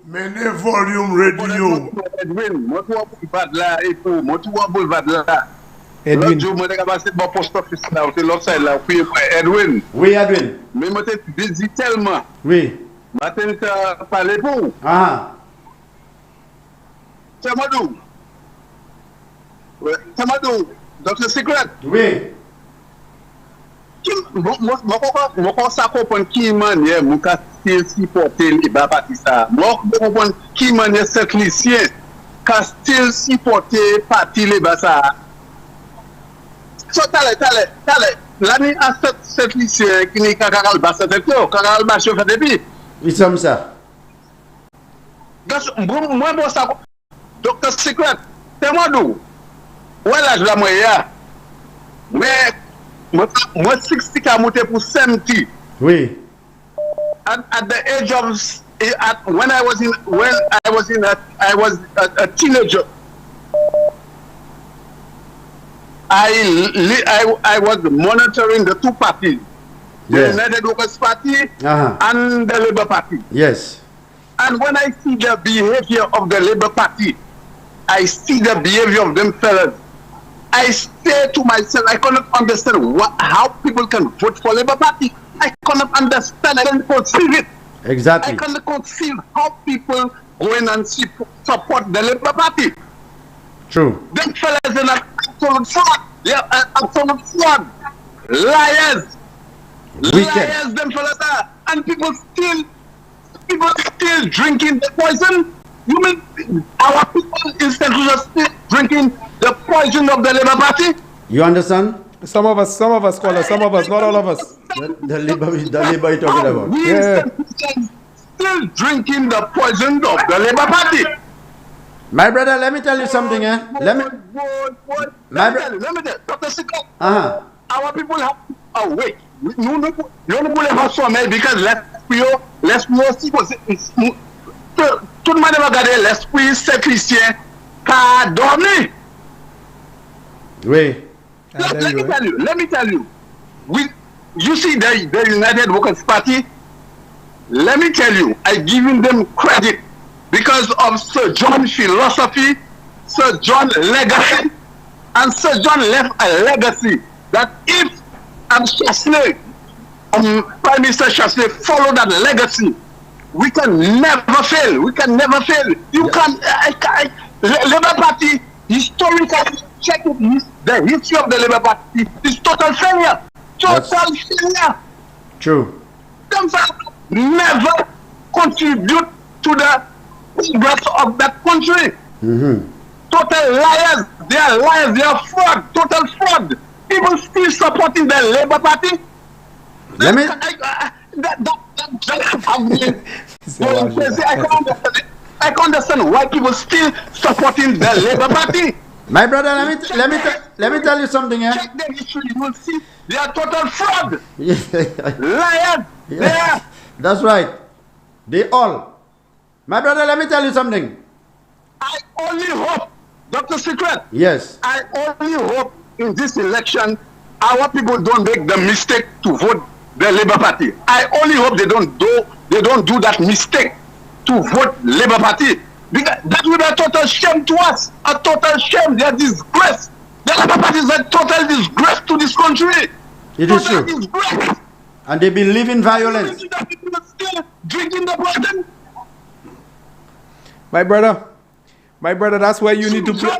Speaker 1: Mene volume radio.
Speaker 6: Edwin, moi tu vois boulevard là et tout, moi tu vois boulevard là.
Speaker 7: Edwin.
Speaker 6: L'autre jour, moi j'ai passé bon post office là, c'est l'autre side là, puis Edwin.
Speaker 3: Oui, Edwin.
Speaker 6: Mais moi t'es busy tellement.
Speaker 3: Oui.
Speaker 6: Matin t'as parlé pour. C'est Madou. C'est Madou. Dr. Secret.
Speaker 3: Oui.
Speaker 6: Moi ça comprendre qui manière mon cas still supporter les parti ça. Moi comprendre qui manière cette lycée cas still supporter parti les ça. So tale l'année à cette lycée qui n'est qu'à Caralba c'est tout Caralba chauffeur depuis.
Speaker 3: Oui, c'est ça.
Speaker 6: Donc moi bon ça Dr. Secret, c'est moi d'où? Ouais là je la moyen. Mais moi 60 ka monté pour 70.
Speaker 3: Oui.
Speaker 6: At the age of when I was a teenager. I was monitoring the two parties, the United Workers Party and the Labour Party.
Speaker 3: Yes.
Speaker 6: And when I see the behavior of the Labour Party, I see the behavior of them fellas. I say to myself, I cannot understand how people can vote for Labour Party. I cannot understand. I cannot conceive it.
Speaker 3: Exactly.
Speaker 6: I cannot conceive how people go in and support the Labour Party.
Speaker 3: True.
Speaker 6: Them fellas are an absolute fraud. They are an absolute fraud. Liars.
Speaker 3: Wicked.
Speaker 6: Liars, them fellas are. And people still drinking the poison. You mean our people instead of just still drinking the poison of the Labour Party?
Speaker 3: You understand?
Speaker 7: Some of us, scholars, some of us, not all of us.
Speaker 3: The Labour you're talking about.
Speaker 6: We still drinking the poison of the Labour Party.
Speaker 3: My brother, let me tell you something, eh? Let me tell
Speaker 6: you, Dr. Sikot. Our people have to awake. Nous ne pouvons pas sommer because l'esprit aussi, tout le monde va regarder l'esprit chrétien qu'a dormi.
Speaker 3: Oui.
Speaker 6: Let me tell you. You see the United Workers Party, let me tell you, I giving them credit because of Sir John's philosophy, Sir John's legacy, and Sir John left a legacy that if Chancellor, Prime Minister Chancellor follow that legacy, we can never fail. We can never fail. You can. Labour Party historically check the history of the Labour Party is total failure. Total failure.
Speaker 3: True.
Speaker 6: Them never contribute to the progress of that country. Total liars. They are liars. They are fraud. Total fraud. People still supporting the Labour Party.
Speaker 3: Let me.
Speaker 6: I can't understand why people still supporting the Labour Party.
Speaker 3: My brother, let me tell you something, eh?
Speaker 6: Check the history, you will see they are total fraud. Liars.
Speaker 3: Yeah. That's right. They all. My brother, let me tell you something.
Speaker 6: I only hope, Dr. Secret.
Speaker 3: Yes.
Speaker 6: I only hope in this election our people don't make the mistake to vote the Labour Party. I only hope they don't do that mistake to vote Labour Party. Because that would be a total shame to us. A total shame. They are disgrace. The Labour Party is a total disgrace to this country.
Speaker 3: It is true.
Speaker 6: Disgrace.
Speaker 3: And they believe in violence.
Speaker 6: Drinking the poison.
Speaker 7: My brother, that's where you need to play.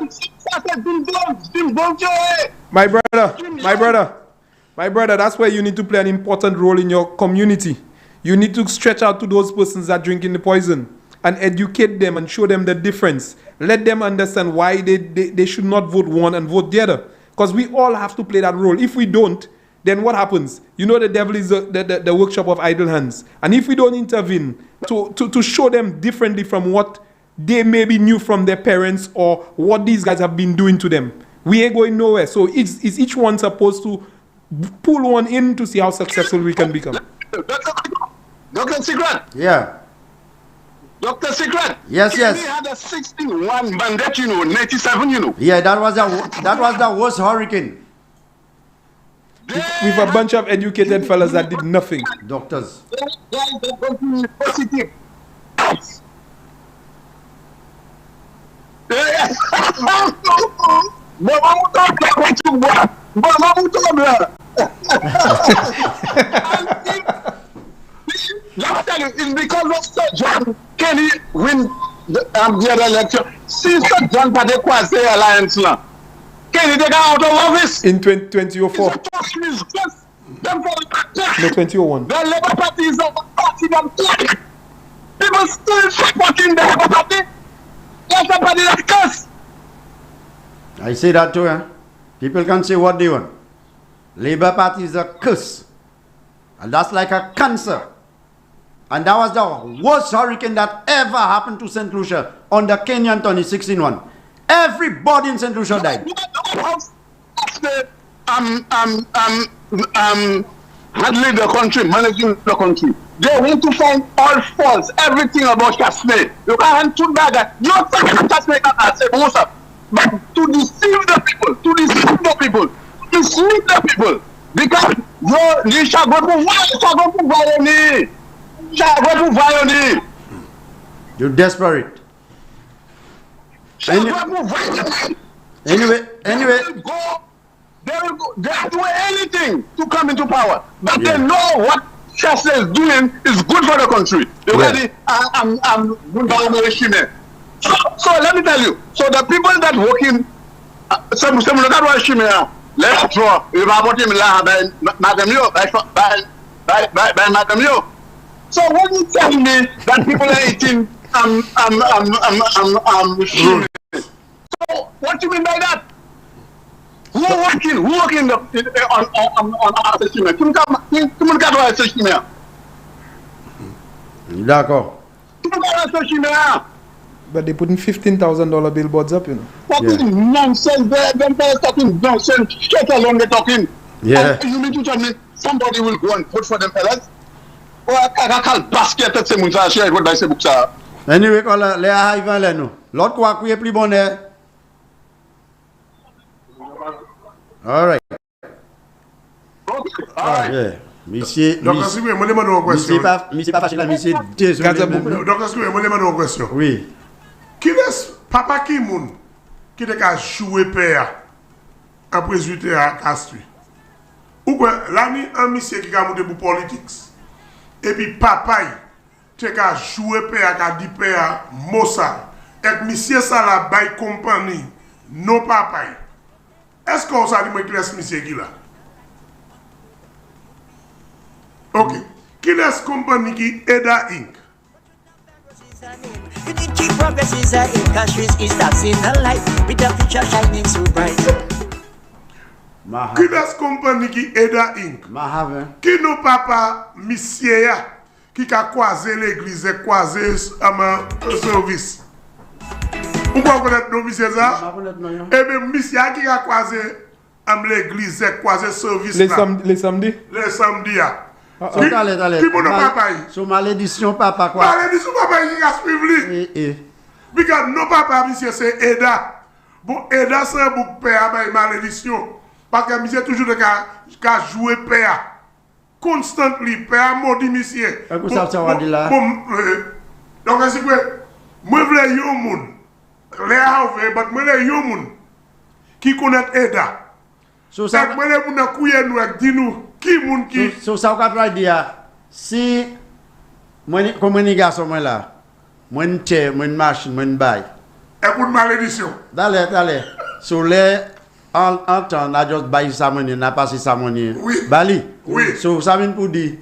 Speaker 7: My brother, that's where you need to play an important role in your community. You need to stretch out to those persons that are drinking the poison and educate them and show them the difference. Let them understand why they should not vote one and vote the other. Because we all have to play that role. If we don't, then what happens? You know the devil is the workshop of idle hands. And if we don't intervene to show them differently from what they maybe knew from their parents or what these guys have been doing to them, we ain't going nowhere. So is each one supposed to pull one in to see how successful we can become?
Speaker 6: Dr. Secret.
Speaker 3: Yeah.
Speaker 6: Dr. Secret.
Speaker 3: Yes.
Speaker 6: We had a 61 mandate, 97,
Speaker 3: Yeah, that was the worst hurricane.
Speaker 7: With a bunch of educated fellas that did nothing.
Speaker 3: Doctors.
Speaker 6: Positive. Let me tell you, it's because of Sir John Kenny win the other election. See Sir John Padekwase Alliance now. Kenny they got out of office
Speaker 7: in 2004. No, 2001.
Speaker 6: The Labour Party is a party that black. People still supporting the Labour Party. That's a party that curse.
Speaker 3: I say that too, eh? People can say what they want. Labour Party is a curse. And that's like a cancer. And that was the worst hurricane that ever happened to St. Lucia on the Kenyan 2016 one. Everybody in St. Lucia died.
Speaker 6: Handling the country, managing the country. They want to find all faults, everything about Kasme. You can't do that. Not Kasme can say Musa, but to deceive the people, to mislead the people. Because you shall go to violence.
Speaker 3: You're desperate. Anyway.
Speaker 6: They will do anything to come into power. But they know what Shasta is doing is good for the country. So let me tell you. So the people that working, some look at what Shimea, let's draw. You about him by Magamio. So when you tell me that people are eating so what do you mean by that? Who working on assessment? Tout le monde doit assessment.
Speaker 3: D'accord.
Speaker 6: Tout le monde doit assessment.
Speaker 7: But they putting $15,000 billboards up,
Speaker 6: Talking nonsense. Them fellas talking nonsense. Straight along they're talking.
Speaker 3: Yeah.
Speaker 6: And you mean to tell me somebody will go and vote for them fellas? Or I can't basket at some share what by say book ça.
Speaker 3: Anyway, quand les arrivent là nous. L'autre quoi qui est plus bon est. All right. Yeah. Monsieur.
Speaker 1: Docteur Sibé, moi demande une question.
Speaker 3: Monsieur pas fâché là, monsieur désolé.
Speaker 1: Docteur Sibé, moi demande une question.
Speaker 3: Oui.
Speaker 1: Qui est papa qui moun qui te ka jouer père en président à Castri? Ou quoi l'ami un monsieur qui a monté pour politique. Et puis papa te ka jouer père ka di père Mossa. Et monsieur ça la bail compagnie non papa. Est-ce qu'on s'est dit moi qui laisse monsieur qui là? Ok. Qui laisse compagnie qui Eda Inc. Qui laisse compagnie qui Eda Inc. Qui nous papa monsieur qui a croisé l'église et croisé un service. Vous connaissez nos monsieur ça? Eh bien, monsieur qui a croisé l'église et croisé service
Speaker 7: les samedis?
Speaker 1: Les samedis.
Speaker 3: Allez.
Speaker 1: Qui mon papa?
Speaker 3: Sous malédiction papa quoi?
Speaker 1: Malédiction papa qui a suivi. Parce que nos papa monsieur c'est Eda. Bon Eda c'est un père avec malédiction. Parce que monsieur toujours de jouer père. constantly, père Modi monsieur.
Speaker 3: Donc, ça va dire là.
Speaker 1: Donc, c'est que moi, je veux yon moun. Les havre, but moi, je yon moun. Qui connaît Eda.
Speaker 3: So, ça,
Speaker 1: moi, je veux couiller nous, dis nous, qui moun qui.
Speaker 3: So, ça va dire, si, moi, comme un garçon, moi là, moi, une chair, moi, une machine, moi, une bail.
Speaker 1: Écoute malédiction.
Speaker 3: D'aller. So, les, en temps, on a juste baillé sa monnaie, on a passé sa monnaie.
Speaker 1: Oui.
Speaker 3: Bali.
Speaker 1: Oui.
Speaker 3: So, ça vient pour dire,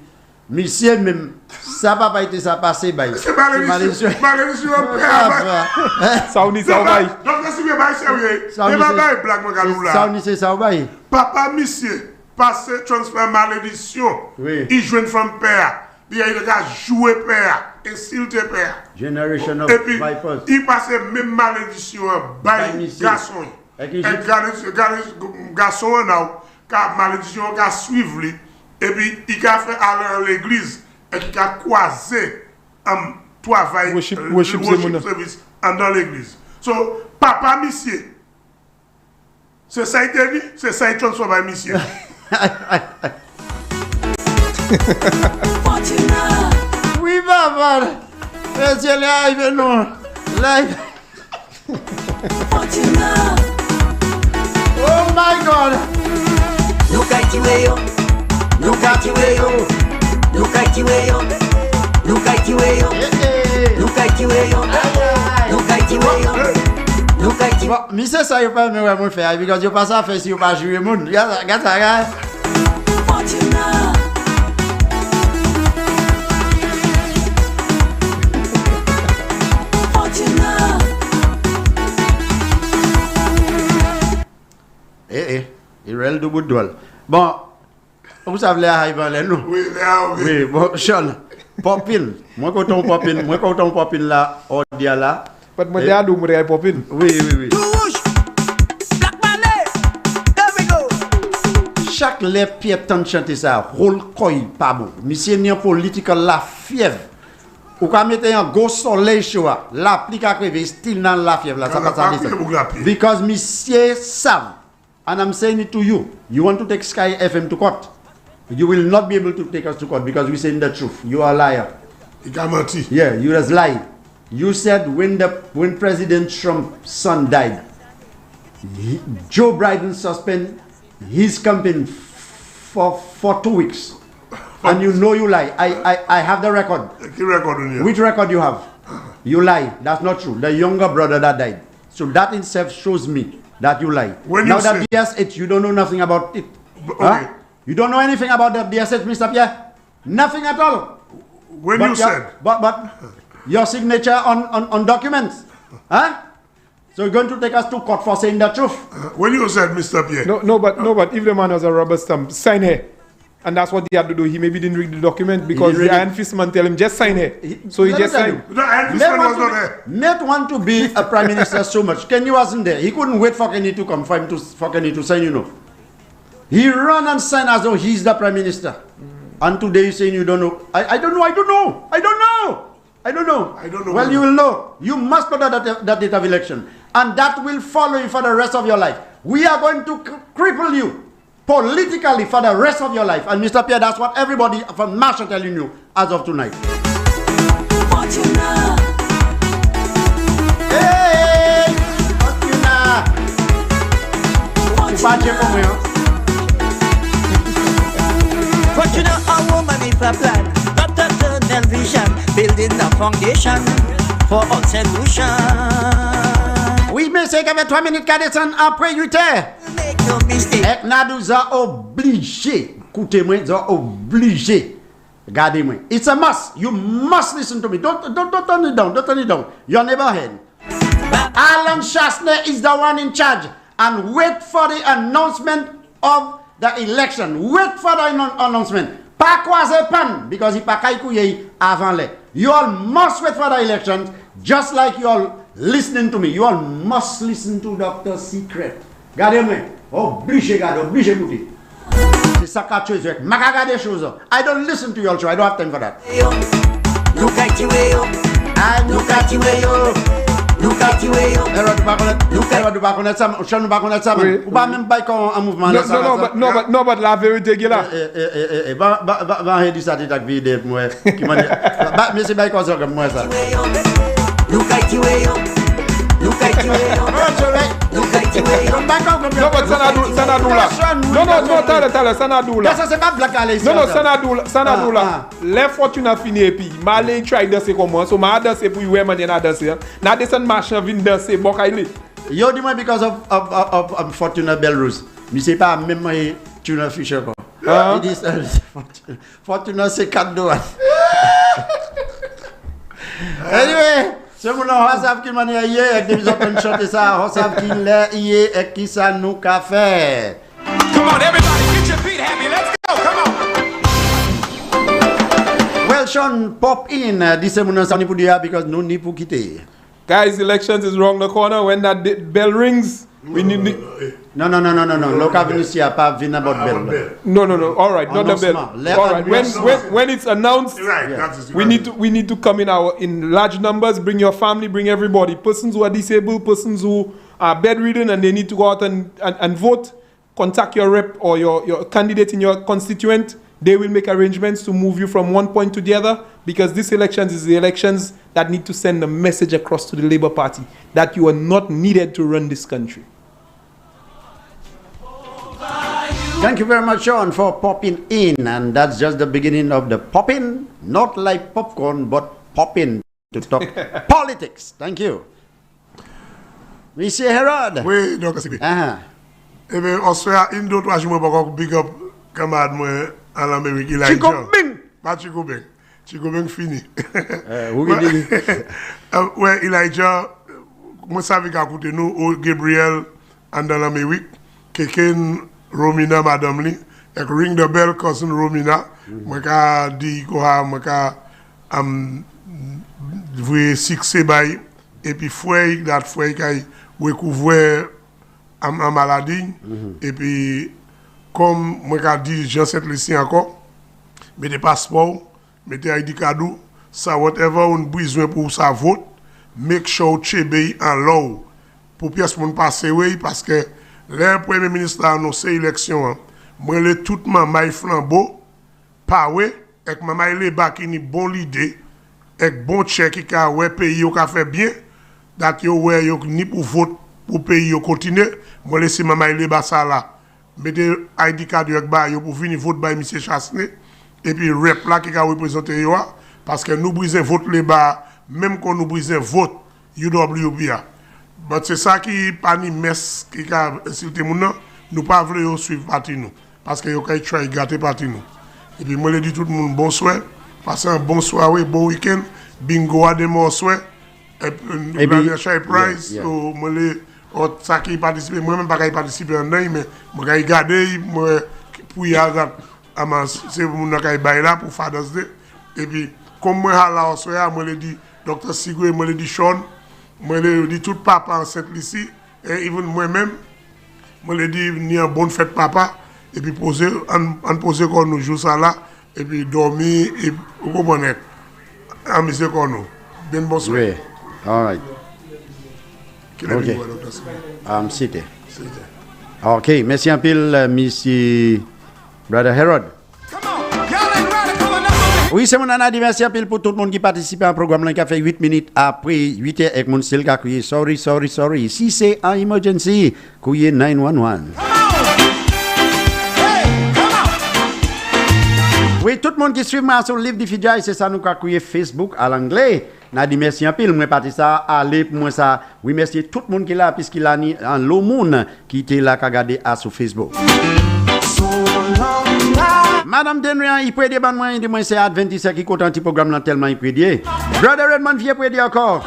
Speaker 3: monsieur même, ça va pas été ça passé, bail.
Speaker 1: C'est malédiction. Malédiction, père.
Speaker 7: Ça on dit ça, bail.
Speaker 1: Donc, si vous avez sérieux, c'est pas une blague, mon gars,
Speaker 3: ça on dit c'est ça, bail.
Speaker 1: Papa, monsieur, passe transfert malédiction.
Speaker 3: Oui.
Speaker 1: Il joue une femme père. Il a joué père. Insulté père.
Speaker 3: Generation of
Speaker 1: Et puis,
Speaker 3: vipers.
Speaker 1: il passe même malédiction par garçon. Et garçon, car malédiction, il suivre lui. Et puis, il a fait aller à l'église. Et il a croisé un travail
Speaker 7: worship
Speaker 1: service dans l'église. So, papa, monsieur, c'est ça il dit, c'est ça il transforme à monsieur.
Speaker 3: Oui, papa. Monsieur, live, non. Live. Oh my God.
Speaker 11: Look at you, look at you, look at you, look at you, look at you, look at you, look at you.
Speaker 3: Bon, monsieur, ça, il pas me faire, parce que je passe à faire si vous pas jouer le monde. Regarde ça, regarde. Il règle de bout de doigt. Bon, vous savez les arrivants, nous?
Speaker 1: Oui, oui.
Speaker 3: Oui, bon, Sean, Popin. Moi, quand on Popin là, on dit là.
Speaker 7: Pas de modèle ou modèle Popin?
Speaker 3: Oui. Chaque les pieds tant chanter ça, rôle coil pas bon. Monsieur n'y a politique la fièvre. Ou quand mettez un gros soleil chaud, l'applique à crever, style dans la fièvre là, ça passe à descendre. Because monsieur savent. And I'm saying it to you. You want to take Sky FM to court. You will not be able to take us to court because we're saying the truth. You are a liar. Yeah, you just lied. You said when President Trump's son died, Joe Biden suspended his campaign for 2 weeks. And you know you lie. I have the record. Which record you have? You lie. That's not true. The younger brother that died. So that itself shows me that you lie. Now that DSH, you don't know nothing about it.
Speaker 1: Okay. Huh?
Speaker 3: You don't know anything about the DSH, Mr. Pierre? Nothing at all. But your signature on documents. Huh? So you're going to take us to court for saying the truth.
Speaker 1: When you said, Mr. Pierre.
Speaker 7: No, but if the man has a rubber stamp, sign here. And that's what he had to do. He maybe didn't read the document because the Iron Fist man tell him just sign here. So he just signed.
Speaker 1: The Iron Fist man was not there.
Speaker 3: Not want to be a prime minister so much. Kenny wasn't there. He couldn't wait for Kenny to come for Kenny to sign, you know. He ran and signed as though he's the prime minister. And today you're saying you don't know. I don't know. Well, you will know. You must know that date of election. And that will follow you for the rest of your life. We are going to cripple you politically for the rest of your life. And Mr. Pierre, that's what everybody from Marshall telling you as of tonight.
Speaker 11: Fortuna.
Speaker 3: Hey! Fortuna!
Speaker 11: Fortuna, a woman with a plan, got a tunnel vision, building a foundation for all solution.
Speaker 3: Oui, monsieur, qu'il y avait 3 minutes qu'à descendre après 8 heures.
Speaker 11: Make no mistake.
Speaker 3: Et nous a obligé, écoutez-moi, nous a obligé. Regardez-moi. It's a must. You must listen to me. Don't turn it down. Don't turn it down. Your neighborhood. Alan Shastner is the one in charge. And wait for the announcement of the election. Wait for the announcement. Pas croiser pan, because il pas caille avant les. You all must wait for the election, just like you all listening to me. You all must listen to Dr. Secret. Regardez-moi. Obligé, obligé écouter. C'est ça qu'a tué. Ma regarder des choses. I don't listen to your show. I don't have time for that.
Speaker 11: Look at you,
Speaker 3: I look at you,
Speaker 11: Look at you, yo.
Speaker 3: Ou pas même pas qu'on un mouvement là.
Speaker 7: Non, but la vérité est là.
Speaker 3: Va dire ça de ta vidéo moi qui m'a dit mais c'est pas comme moi ça.
Speaker 11: Look at you, yo. Look at you, yo. Look at you, yo.
Speaker 7: Non, but Sanadoula. Non, t'as Sanadoula.
Speaker 3: Ça c'est pas blague aller ici.
Speaker 7: Non, Sanadoula. Les fortuna fini et puis malé try danser comme moi. So ma danser pour ouais man na danser. Na descend machin vinn danser bon kaili.
Speaker 3: Yo dis moi because of Fortuna Belrose. Mais c'est pas même Tuna Fisher quoi. It is Fortuna c'est 4 dollars. Anyway, c'est mon WhatsApp qui m'a dit hier avec des open shot ça, WhatsApp qui l'a hier et qui ça nous qu'a fait.
Speaker 12: Come on everybody, get your feet happy. Let's go. Come on.
Speaker 3: Well, Sean, pop in. This is mon pour dire because no need pour quitter.
Speaker 7: Guys, elections is wrong the corner. When that bell rings, we need.
Speaker 3: No. Look, Avenue pas vin about bell.
Speaker 7: No. All right, not the bell. All right. When it's announced, we need to come in large numbers. Bring your family, bring everybody. Persons who are disabled, persons who are bedridden, and they need to go out and vote. Contact your rep or your candidate in your constituent. They will make arrangements to move you from one point to the other, because this elections is the elections that need to send a message across to the Labour Party that you are not needed to run this country.
Speaker 3: Thank you very much, Sean, for popping in. And that's just the beginning of the popping. Not like popcorn, but popping to talk politics. Thank you. Monsieur Herod.
Speaker 1: Oui, donc c'est bien. Eh bien, on se fait une, deux, 3 jours pour big up camarade moi en Amérique.
Speaker 3: Chico Bing.
Speaker 1: Pas Chico Bing. Chico Bing fini.
Speaker 3: Ouais,
Speaker 1: Elijah, moi savais qu'à côté nous, au Gabriel, en dans l'Amérique, quelqu'un, Romina, madame li, et ring the bell, cousin Romina, moi qu'a dit moi qu'a voué succès bay, et puis fouet, that fouet qu'a recouvert en maladie, et puis comme moi qu'a dit Jean Saint Lucie encore, mettez passeport, mettez ID cadeau, ça whatever on besoin pour sa vote, make sure chebe en law pour pièce pour passer oui parce que le premier ministre a annoncé l'élection, moi le tout maman flambeau, pas ouais, avec maman les bas qui ni bon l'idée, avec bon chèque qui a ouais pays au fait bien, dat yo ouais yo ni pour vote pour pays yo continuer, moi laisser maman les bas ça là, mettez ID card avec ba yo pour venir vote by monsieur Chassenet et puis rep là qui a représenté yo parce que nous briser vote les bas même quand nous briser vote UWPA. Mais c'est ça qui pas ni messe qui a insulté mon nom, nous pas voulons suivre parti nous parce que yo kay try gâter parti nous. Et puis moi le dis tout le monde bonsoir, passez un bon soirée, bon week-end, bingo à demain soir et puis share prize so moi le ça qui participer moi même pas participer en mais moi kay garder moi pour y aller c'est mon kay bail là pour Father's Day et puis comme moi là soir moi le dit Dr. Sigwe, moi le dit Sean, moi le dit tout papa en Sainte-Lucie et even moi-même moi le dit ni une bonne fête papa et puis poser en poser quand nous joue ça là et puis dormir et reconnaître à monsieur qu'on nous bien bonsoir.
Speaker 3: Oui. All right. Okay. Cité. OK, merci un peu monsieur Brother Herod. Oui, c'est mon année merci un peu pour tout le monde qui participe à un programme qui a fait 8 minutes après 8h avec mon style qui a crié sorry. Si c'est un emergency, crié 911. Oui, tout le monde qui suit moi sur le livre de Fidjai, c'est ça nous qu'a crié Facebook à l'anglais. N'a dit merci un peu, moi parti ça aller pour moi ça. Oui, merci tout le monde qui là puisqu'il a ni en l'eau monde qui était là qu'a regardé à sur Facebook. Madame Denrian, il peut dire moi de moi c'est Adventiste qui compte un petit programme là tellement il peut dire. Brother Redman vient peut dire encore.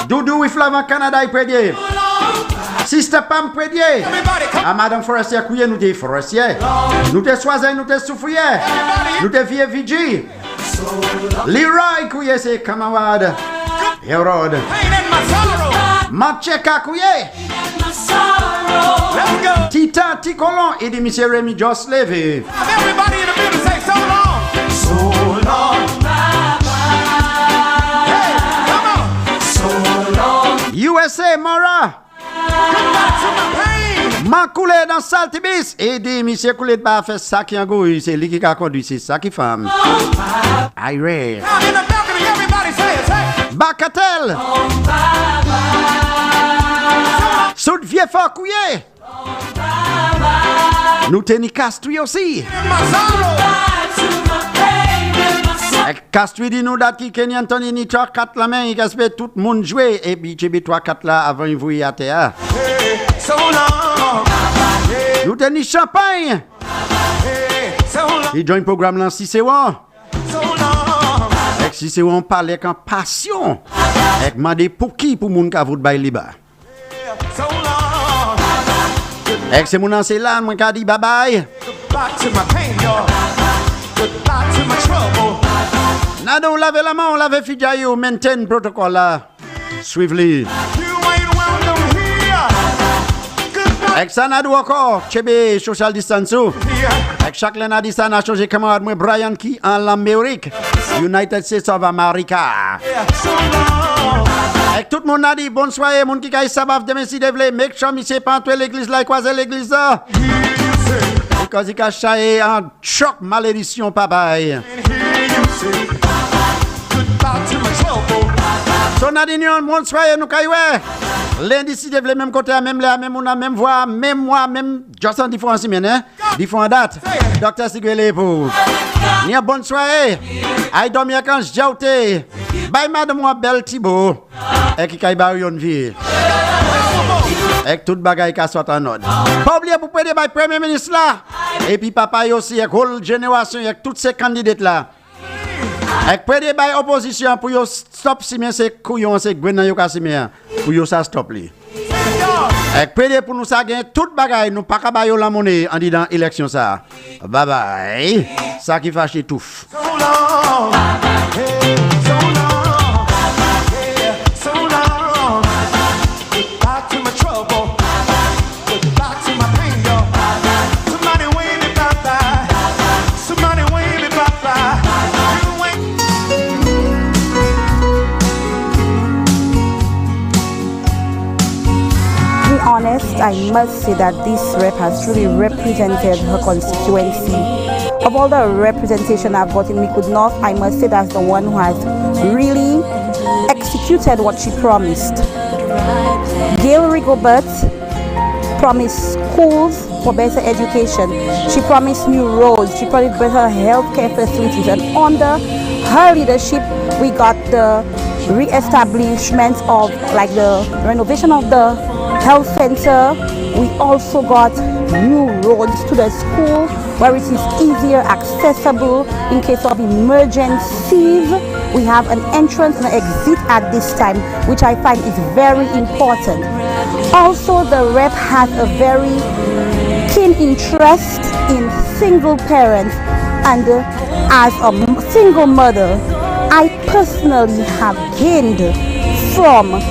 Speaker 3: Doudou with Flav en Canada il peut dire. Sister Pam peut dire. Ah Madame Forestier couillé nous t'es Forestier. Nous t'es Soisé, nous t'es Souffrier. Nous t'es Vieux Vigi. Leroy couillé c'est camarade. Herod. Matcheka couillé. Tita Ticolon et de Monsieur Rémi Joss Levy.
Speaker 12: Everybody in the building say so long.
Speaker 11: So long, bye bye.
Speaker 12: Hey, come on.
Speaker 11: So long.
Speaker 3: USA, Mora. Ma coulé dans Saltibis. Et dit, monsieur coulé de bas fait ça qui en gouille. C'est lui qui a conduit, c'est ça qui femme. Irene. Bacatel. Sout vieux fort couillé. Nous tenons Castri aussi. Castri dit nous date qui Kenny Anthony ni 3-4 la main, il gaspille tout le monde jouer et puis j'ai 3-4 là avant il voyait à terre. Nous tenons champagne. Il joue un programme là si c'est bon. Si c'est on parle avec passion. Avec mandé pour qui pour moun ka vout bay liba. Avec c'est mon ancien là, mon ka dit bye bye. Nada, on lave la main, on lave fidjaï, on maintain protocole là. Suivez-les. Avec ça, nada encore, chebe social distance. Avec chaque l'année distance, a changé camarade moi Brian qui en l'Amérique, United States of America. Avec tout le monde a dit bonne soirée, mon qui caille sabaf demain si devle, make sure monsieur pas entrer l'église là, croiser l'église là. Because il cache en choc malédiction papa. Son a dit bonne soirée nous caille. Lundi si devle même côté même là même on a même voix même moi même Justin différents semaine hein différents dates docteur Sigwele pour ni bonne soirée ay dormir quand j'outé bye madame moi belle Thibault et qui kay ba yon vie avec toute bagaille qui soit en ordre pas oublier pour prendre by premier ministre là et puis papa aussi avec whole génération avec toutes ces candidates là avec prendre by opposition pour yo stop si mais c'est couillon c'est gwen yo ka si mais pour yo ça stop li avec prendre pour nous ça gagne toute bagaille nous pas ka ba yo la monnaie en disant élection ça bye bye ça qui fâche tout.
Speaker 13: Honest, I must say that this rep has truly represented her constituency. Of all the representation I've got in Mikud North, I must say that's the one who has really executed what she promised. Gail Rigobert promised schools for better education. She promised new roads. She promised better healthcare facilities. And under her leadership, we got the re-establishment of like the renovation of the health center. We also got new roads to the school where it is easier accessible in case of emergencies. We have an entrance and an exit at this time, which I find is very important. Also, the rep has a very keen interest in single parents, and as a single mother, I personally have gained from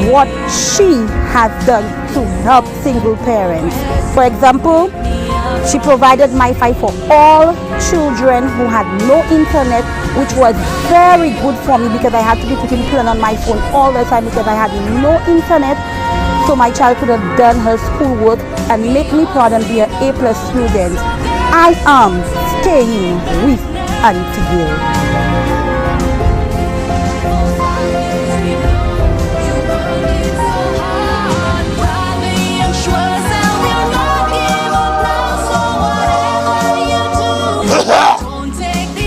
Speaker 13: what she has done to help single parents. For example, she provided MiFi for all children who had no internet, which was very good for me because I had to be putting plan on my phone all the time because I had no internet. So my child could have done her schoolwork and make me proud and be an A+ student. I am staying with Auntie Gail.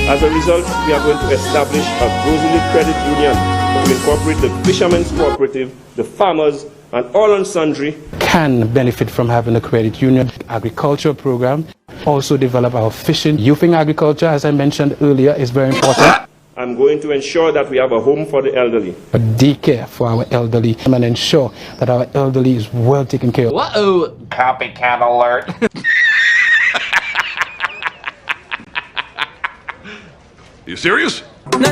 Speaker 14: As a result, we are going to establish a Grocery Credit Union to incorporate the Fishermen's Cooperative, the farmers, and all and sundry
Speaker 15: can benefit from having a credit union. Agriculture program, also develop our fishing. Youthing agriculture, as I mentioned earlier, is very important.
Speaker 14: I'm going to ensure that we have a home for the elderly.
Speaker 15: A daycare for our elderly and ensure that our elderly is well taken care of.
Speaker 12: Uh-oh. Copycat alert.
Speaker 16: You serious?
Speaker 11: No,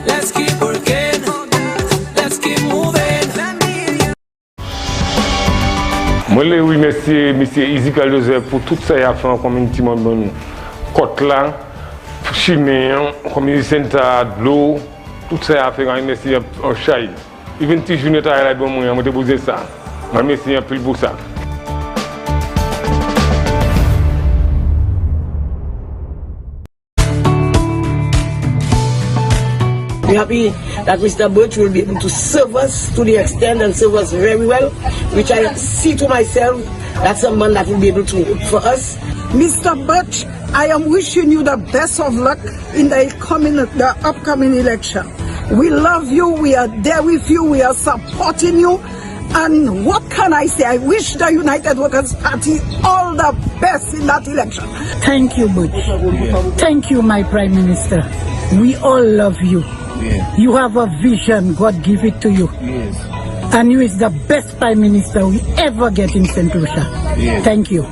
Speaker 11: let's keep working. Let's keep moving.
Speaker 17: Moi, je remercie M. Ezekiel Joseph pour tout ça qu'il a fait en communauté. Côte là, chimie, communauté centre, de l'eau, tout ça qu'il a fait en remercie en Chai. Even ti journée travail là bon moi te poser ça. Moi merci un peu pour ça.
Speaker 18: We're happy that Mr. Birch will be able to serve us to the extent and serve us very well, which I see to myself that's someone that will be able to work for us.
Speaker 19: Mr. Birch, I am wishing you the best of luck in the upcoming election. We love you, we are there with you, we are supporting you. And what can I say? I wish the United Workers' Party all the best in that election.
Speaker 20: Thank you, Butch. Thank you, my Prime Minister. We all love you.
Speaker 21: Yeah.
Speaker 20: You have a vision, God give it to you.
Speaker 21: Yes.
Speaker 20: And you is the best Prime Minister we ever get in St. Lucia.
Speaker 21: Yes.
Speaker 20: Thank you.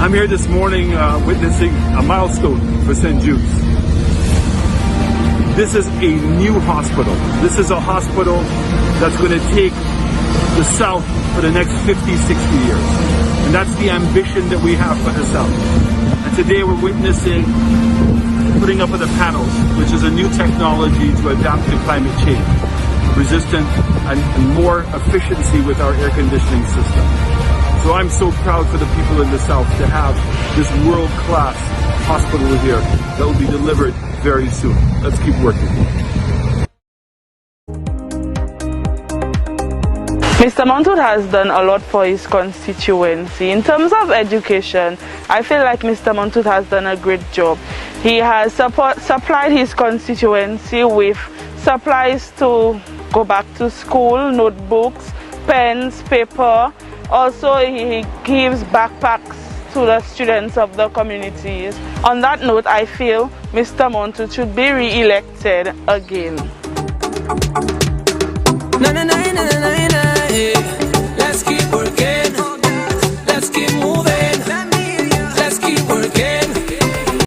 Speaker 22: I'm here this morning witnessing a milestone for St. Jude's. This is a new hospital. This is a hospital that's going to take the South for the next 50, 60 years. And that's the ambition that we have for the South. And today we're witnessing putting up of the panels, which is a new technology to adapt to climate change, resistant and more efficiency with our air conditioning system. So I'm so proud for the people in the South to have this world-class hospital here that will be delivered very soon. Let's keep working.
Speaker 23: Mr. Montwood has done a lot for his constituency. In terms of education, I feel like Mr. Montwood has done a great job. He has supplied his constituency with supplies to go back to school, notebooks, pens, paper. Also, he gives backpacks to the students of the communities. On that note, I feel Mr. Montwood should be re-elected again.
Speaker 11: Let's keep working. Let's keep moving. Let's keep working.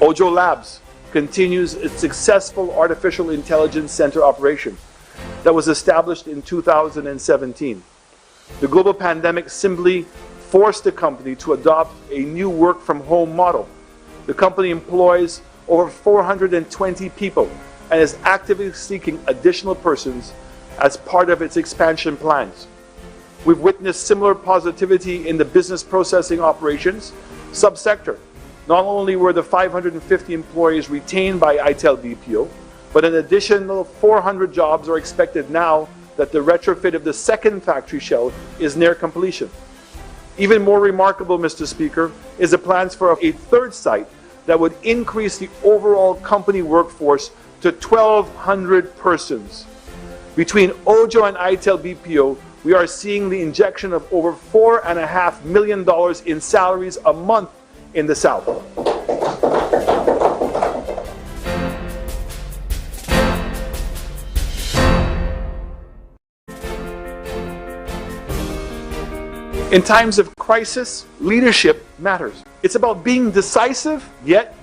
Speaker 24: Ojo Labs continues its successful artificial intelligence center operation that was established in 2017. The global pandemic simply forced the company to adopt a new work-from-home model. The company employs over 420 people and is actively seeking additional persons as part of its expansion plans. We've witnessed similar positivity in the business processing operations subsector. Not only were the 550 employees retained by ITEL BPO, but an additional 400 jobs are expected now that the retrofit of the second factory shell is near completion. Even more remarkable, Mr. Speaker, is the plans for a third site that would increase the overall company workforce to 1,200 persons. Between Ojo and ITEL BPO, we are seeing the injection of over $4.5 million in salaries a month in the South. In times of crisis, leadership matters. It's about being decisive, yet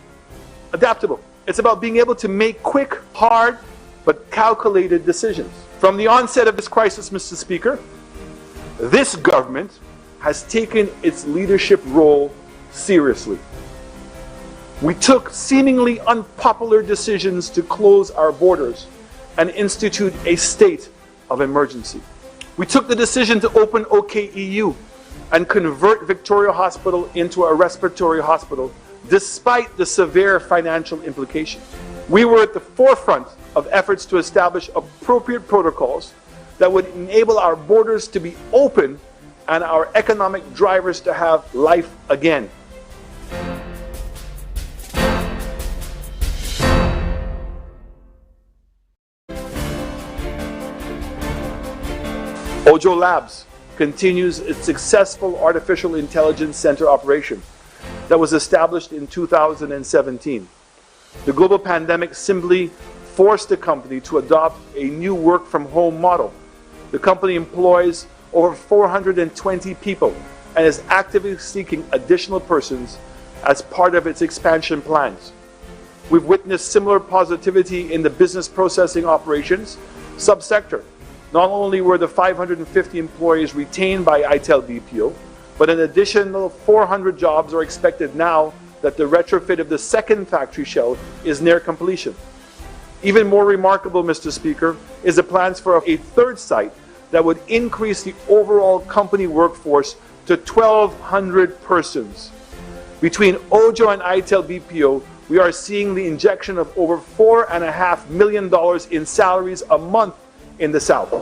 Speaker 24: adaptable. It's about being able to make quick, hard, but calculated decisions. From the onset of this crisis, Mr. Speaker, this government has taken its leadership role seriously. We took seemingly unpopular decisions to close our borders and institute a state of emergency. We took the decision to open OKEU and convert Victoria Hospital into a respiratory hospital, despite the severe financial implications. We were at the forefront of efforts to establish appropriate protocols that would enable our borders to be open and our economic drivers to have life again. Ojo Labs continues its successful artificial intelligence center operation that was established in 2017. The global pandemic simply forced the company to adopt a new work-from-home model. The company employs over 420 people and is actively seeking additional persons as part of its expansion plans. We've witnessed similar positivity in the business processing operations subsector. Not only were the 550 employees retained by ITEL BPO, but an additional 400 jobs are expected now that the retrofit of the second factory shell is near completion. Even more remarkable, Mr. Speaker, is the plans for a third site that would increase the overall company workforce to 1,200 persons. Between Ojo and ITEL BPO, we are seeing the injection of over $4.5 million in salaries a month in the South.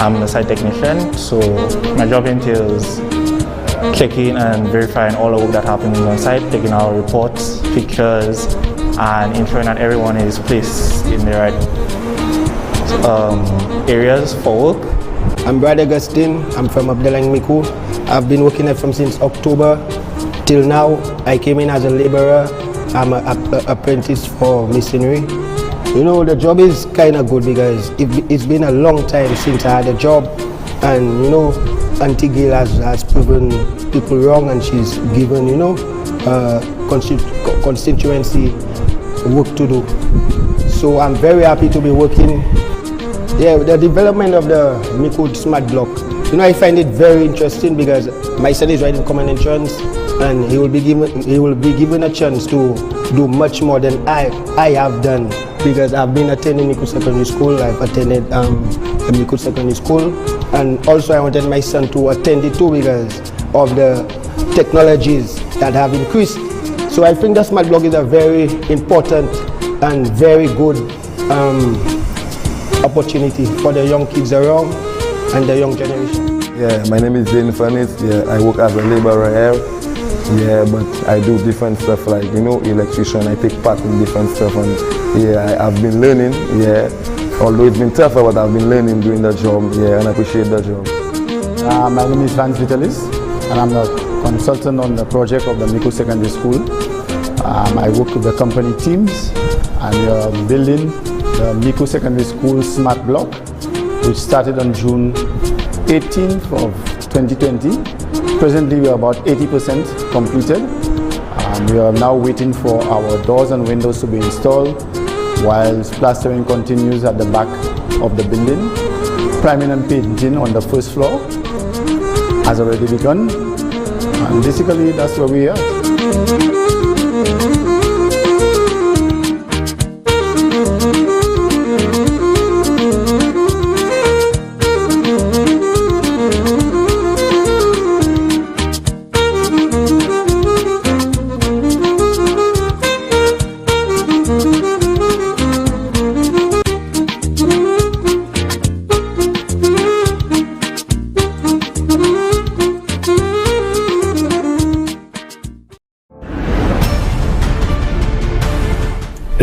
Speaker 2: I'm a site technician, so my job entails checking and verifying all the work that happens on site, taking our reports, pictures, and ensuring that everyone is placed in the right areas for work.
Speaker 5: I'm Brad Augustine. I'm from Abdelang Miku. I've been working there from since October till now. I came in as a laborer. I'm an apprentice for masonry. You know, the job is kind of good because it's been a long time since I had a job, and you know, Auntie Gail has proven people wrong, and she's given, you know, constituency work to do. So I'm very happy to be working. Yeah, the development of the Miku Smart Block, you know, I find it very interesting because my son is writing common entrance, and he will be given a chance to do much more than I have done. Because I've been attending Miku Secondary School, I've attended Miku Secondary School, and also I wanted my son to attend it too because of the technologies that have increased. So I think the Smart Block is a very important and very good opportunity for the young kids around and the young generation.
Speaker 8: Yeah, my name is Jane Furnace. Yeah, I work as a laborer here. Yeah, but I do different stuff like, you know, electrician. I take part in different stuff, and yeah, I've been learning. Yeah, although it's been tougher, but I've been learning doing the job. Yeah, and I appreciate the job.
Speaker 21: My name is Vance Vitalis, and I'm a consultant on the project of the Miku Secondary School. I work with the company teams, and we are building the Miku Secondary School Smart Block, which started on June 18th of 2020. Presently, we are about 80% completed. We are now waiting for our doors and windows to be installed, while plastering continues at the back of the building. Priming and painting on the first floor has already begun. And basically, that's where we are.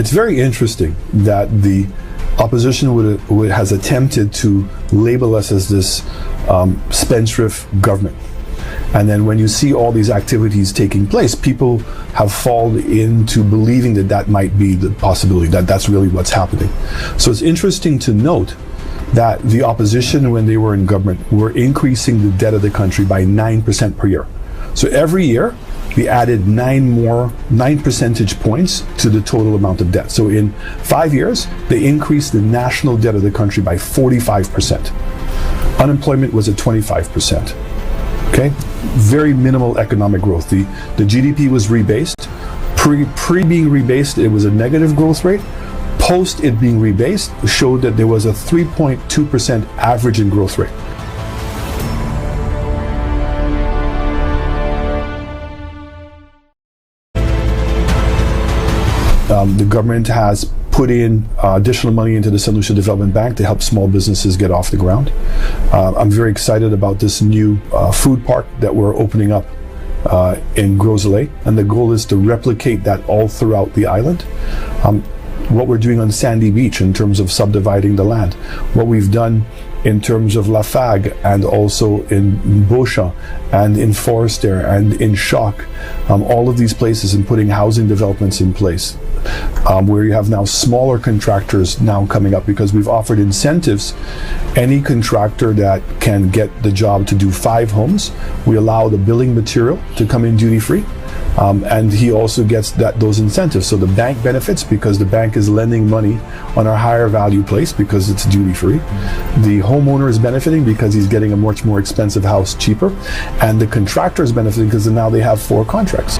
Speaker 4: It's very interesting that the opposition has attempted to label us as this spendthrift government. And then when you see all these activities taking place, people have fallen into believing that that might be the possibility, that that's really what's happening. So it's interesting to note that the opposition, when they were in government, were increasing the debt of the country by 9% per year. So every year, we added 9 percentage points to the total amount of debt. So in 5 years, they increased the national debt of the country by 45%. Unemployment was at 25%. Okay, very minimal economic growth. The GDP was rebased. Pre being rebased, it was a negative growth rate. Post it being rebased, showed that there was a 3.2% average in growth rate. The government has put in additional money into the St. Lucia Development Bank to help small businesses get off the ground. I'm very excited about this new food park that we're opening up in Gros-Islet, and the goal is to replicate that all throughout the island. What we're doing on Sandy Beach in terms of subdividing the land, what we've done in terms of Lafargue and also in Beauchamp and in Forestier and in Choc, all of these places, and putting housing developments in place. Where you have now smaller contractors now coming up, because we've offered incentives. Any contractor that can get the job to do 5 homes, we allow the building material to come in duty free. And he also gets those incentives. So the bank benefits because the bank is lending money on our higher value place because it's duty free. The homeowner is benefiting because he's getting a much more expensive house cheaper. And the contractor is benefiting because now they have 4 contracts.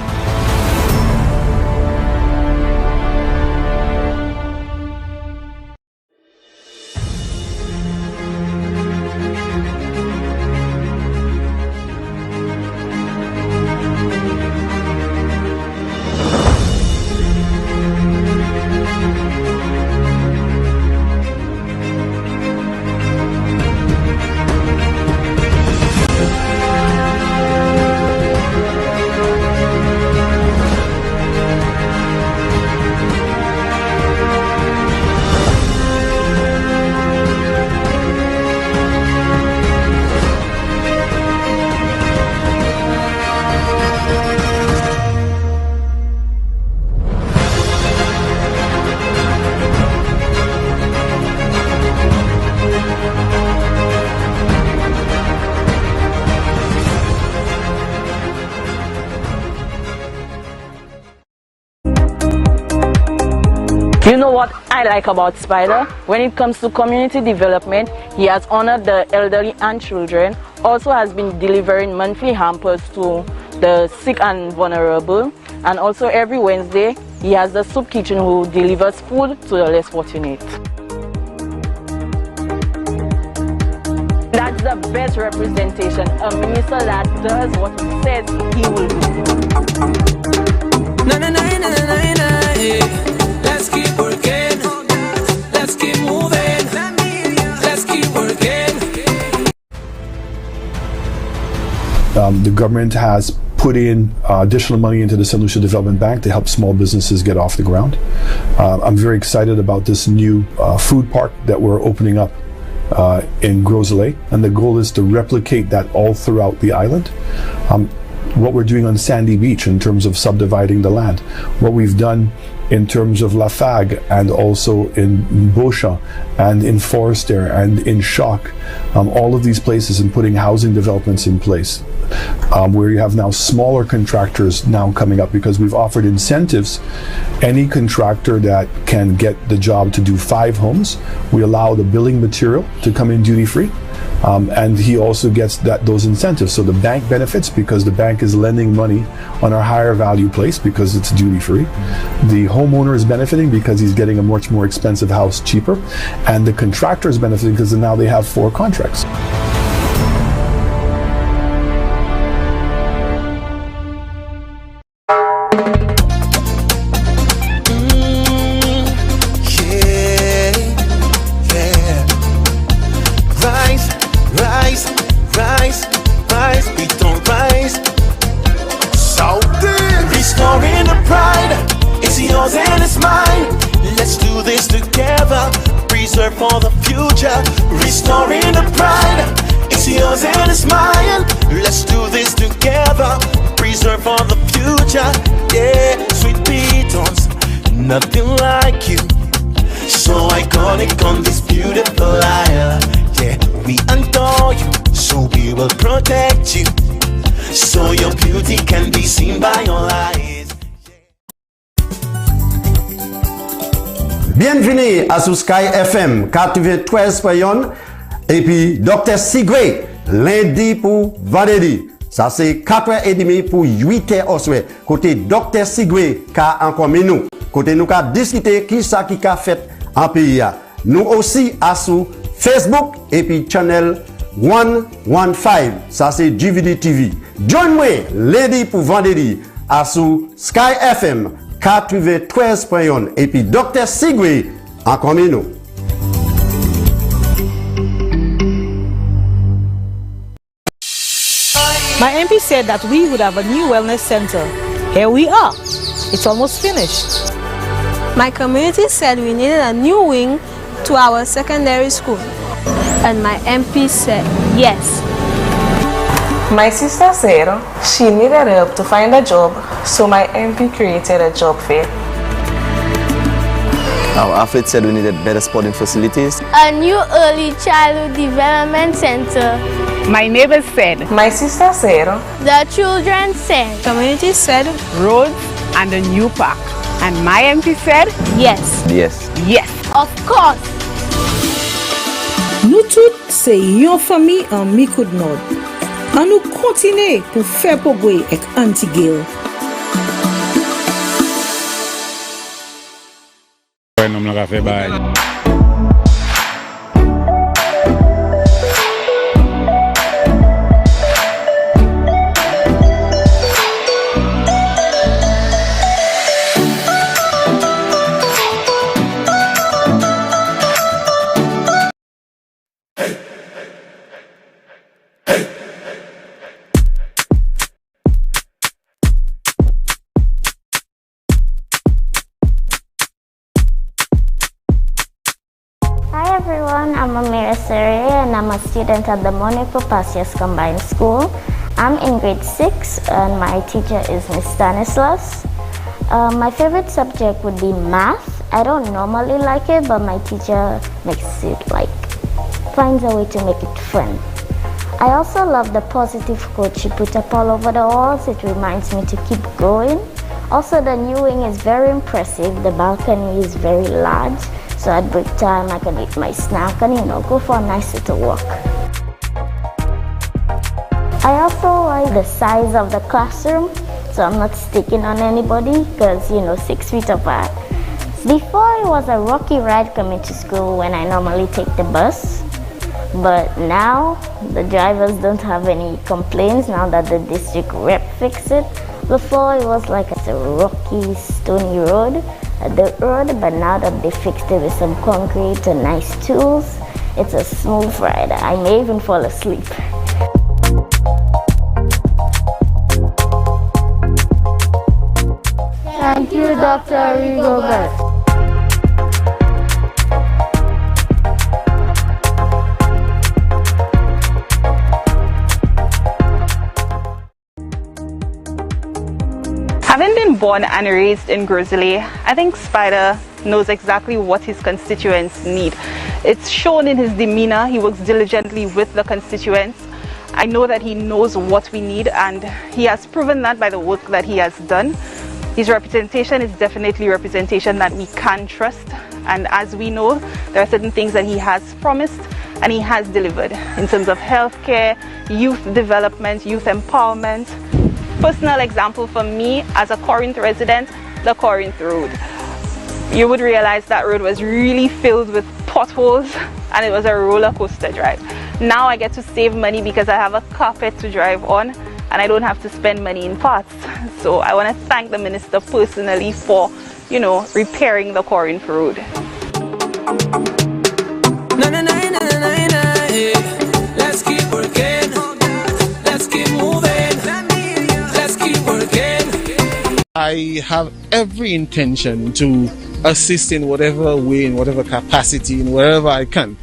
Speaker 23: You know what I like about Spider? When it comes to community development, he has honored the elderly and children, also has been delivering monthly hampers to the sick and vulnerable, and also every Wednesday he has the soup kitchen who delivers food to the less fortunate. That's the best representation, a minister that does what he says he will do.
Speaker 11: Let's keep working, let's keep moving, let's keep working.
Speaker 4: The government has put in additional money into the St. Lucia Development Bank to help small businesses get off the ground. I'm very excited about this new food park that we're opening up in Gros-Islet, and the goal is to replicate that all throughout the island. What we're doing on Sandy Beach in terms of subdividing the land, what we've done in terms of Lafargue and also in Beauchamp and in Forestier and in Choc, all of these places, and putting housing developments in place. Where you have now smaller contractors now coming up because we've offered incentives. Any contractor that can get the job to do 5 homes, we allow the building material to come in duty free. And he also gets those incentives. So the bank benefits because the bank is lending money on our higher value place because it's duty free. The homeowner is benefiting because he's getting a much more expensive house cheaper. And the contractor is benefiting because now they have 4 contracts.
Speaker 11: Restoring the pride, it's yours and it's mine.
Speaker 6: this together. Preserve for the future, restoring the pride. It's yours and it's mine. Let's do this together. Preserve for the future. Yeah, sweet Beatles, nothing like you. So iconic on this beautiful isle. Yeah, we adore you, so we will protect you, so your beauty can be seen by all eyes.
Speaker 3: Bienvenue à sous Sky FM 93.1 et puis Dr. Sigwe lundi pour vendredi. Ça c'est 4h30 pour 8h au soir. Côté Dr. Sigwe ka encore nous. Côté nous ka discuter qui ça qui ka fait en pays. Nous aussi à sous Facebook et puis channel 115. Ça c'est DVD TV. Join-moi lundi pour vendredi à sous Sky FM 93.1 et puis Dr. Sigwe en commun.
Speaker 7: My MP said that we would have a new wellness center. Here we are. It's almost finished.
Speaker 9: My community said we needed a new wing to our secondary school. And my MP said yes.
Speaker 23: My sister said she needed help to find a job, so my MP created a job fair.
Speaker 10: Our athlete said we needed better sporting facilities.
Speaker 9: A new early childhood development center.
Speaker 23: My neighbors said. My sister said.
Speaker 9: The children said.
Speaker 23: Community said. Roads and a new park. And my MP said.
Speaker 9: Yes.
Speaker 10: Yes.
Speaker 23: Yes.
Speaker 9: Of course.
Speaker 20: Nous tous, c'est une famille en Mikoud Nord. Et nous continuons pour faire progrès avec Antigel.
Speaker 9: I'm Amira Sere and I'm a student at the Monaco Pasias Combined School. I'm in grade 6 and my teacher is Miss Stanislas. My favorite subject would be math. I don't normally like it, but my teacher makes it finds a way to make it fun. I also love the positive quote she put up all over the walls. It reminds me to keep going. Also, the new wing is very impressive. The balcony is very large. So at break time, I can eat my snack and, go for a nice little walk. I also like the size of the classroom, so I'm not sticking on anybody because, 6 feet apart. Before, it was a rocky ride coming to school when I normally take the bus. But now, the drivers don't have any complaints now that the district rep fixed it. Before, it was like a rocky, stony road. The road, but now that they fixed it with some concrete and nice tools, it's a smooth ride. I may even fall asleep. Thank you, Dr. Rigobert.
Speaker 23: Having been born and raised in Grizzly, I think Spider knows exactly what his constituents need. It's shown in his demeanor. He works diligently with the constituents. I know that he knows what we need, and he has proven that by the work that he has done. His representation is definitely representation that we can trust, and as we know, there are certain things that he has promised and he has delivered in terms of healthcare, youth development, youth empowerment. Personal example for me as a Corinth resident, the Corinth Road. You would realize that road was really filled with potholes and it was a roller coaster drive. Now I get to save money because I have a carpet to drive on and I don't have to spend money in parts. So I want to thank the minister personally for, repairing the Corinth Road.
Speaker 11: Let's keep working. Let's keep moving.
Speaker 25: I have every intention to
Speaker 1: assist in whatever way, in whatever capacity, in wherever I can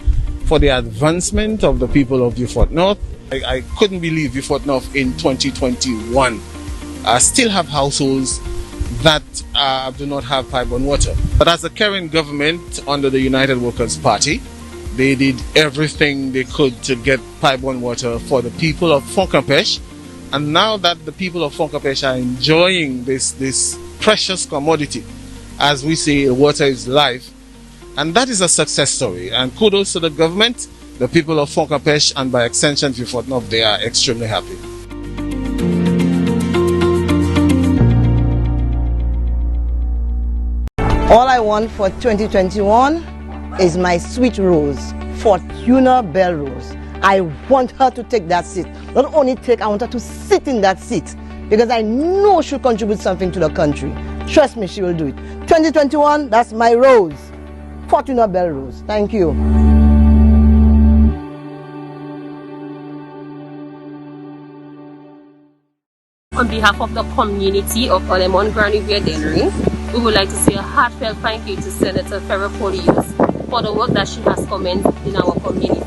Speaker 1: for the advancement of the people of Beaufort North. I couldn't believe Beaufort North in 2021 still have households that do not have pipe-borne water. But as a current government under the United Workers' Party, they did everything they could to get pipe-borne water for the people of Fonkapesh. And now that the people of Fonkapesh are enjoying this precious commodity, as we say, water is life, and that is a success story. And kudos to the government, the people of Fonkapesh, and by extension Beaufort North, they are extremely happy.
Speaker 13: All I want for 2021 is my sweet rose, Fortuna Bell Rose. I want her to take that seat. Not only take, I want her to sit in that seat because I know she'll contribute something to the country. Trust me, she will do it. 2021, that's my rose, Fortuna Bell Rose. Thank you.
Speaker 14: On behalf of the community of Olemon Granivere Dairy, we would like to say a heartfelt thank you to Senator Ferropolius for the work that she has commenced in our community.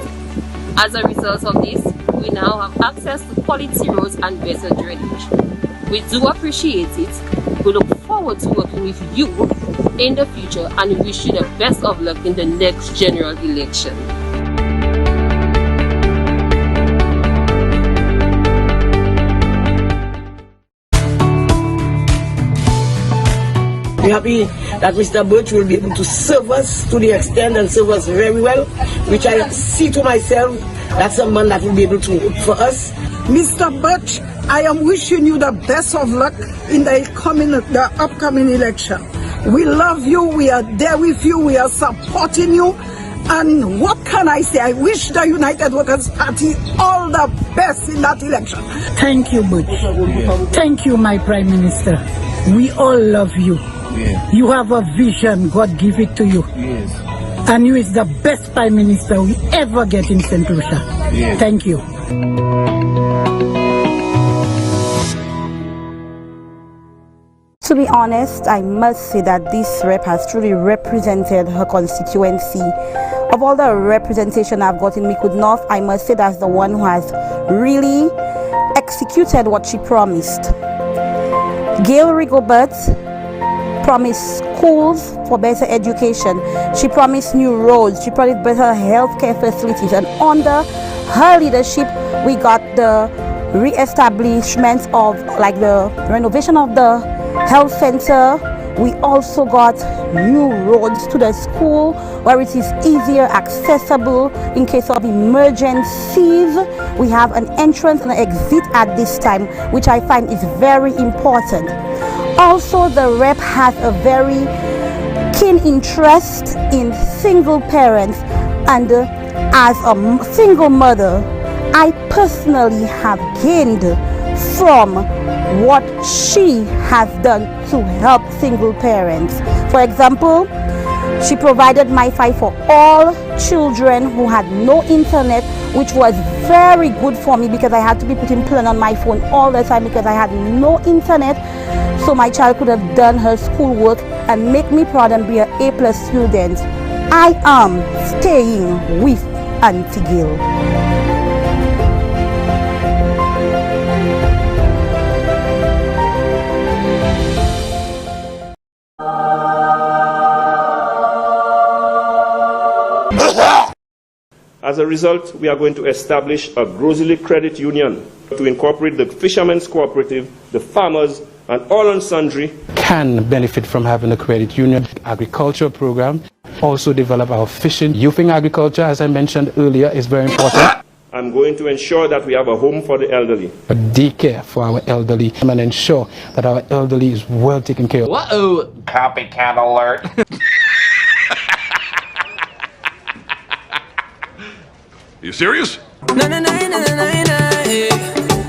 Speaker 14: As a result of this, we now have access to quality roads and better drainage. We do appreciate it. We look forward to working with you in the future and we wish you the best of luck in the next general election.
Speaker 18: We're happy that Mr. Birch will be able to serve us to the extent and serve us very well, which I see to myself that's a man that will be able to work for us.
Speaker 19: Mr. Birch, I am wishing you the best of luck in the upcoming election. We love you, we are there with you, we are supporting you. And what can I say? I wish the United Workers' Party all the best in that election.
Speaker 15: Thank you, Butch. Thank you, my Prime Minister. We all love you.
Speaker 25: Yeah.
Speaker 15: You have a vision, God give it to you.
Speaker 25: Yes.
Speaker 15: And you is the best Prime Minister we ever get in St. Lucia.
Speaker 25: Yes.
Speaker 15: Thank you.
Speaker 26: To be honest, I must say that this rep has truly represented her constituency. Of all the representation I've got in Micoud North, I must say that's the one who has really executed what she promised. Gail Rigobert promised schools for better education. She promised new roads. She promised better healthcare facilities. And under her leadership, we got the re-establishment of the renovation of the health center. We also got new roads to the school where it is easier accessible in case of emergencies. We have an entrance and an exit at this time, which I find is very important. Also, the rep has a very keen interest in single parents, and as a single mother, I personally have gained from what she has done to help single parents. For example, she provided MiFi for all children who had no internet, which was very good for me because I had to be putting plan on my phone all the time because I had no internet, so my child could have done her schoolwork and make me proud and be an A+ student. I am staying with Auntie Gail.
Speaker 27: As a result, we are going to establish a grocery credit union to incorporate the fishermen's cooperative, the farmers, and all and sundry
Speaker 28: can benefit from having a credit union. Agriculture program, also develop our fishing. Youthing agriculture, as I mentioned earlier, is very important.
Speaker 27: I'm going to ensure that we have a home for the elderly.
Speaker 28: A daycare for our elderly and ensure that our elderly is well taken care of.
Speaker 12: Uh-oh. Copycat alert.
Speaker 16: You serious?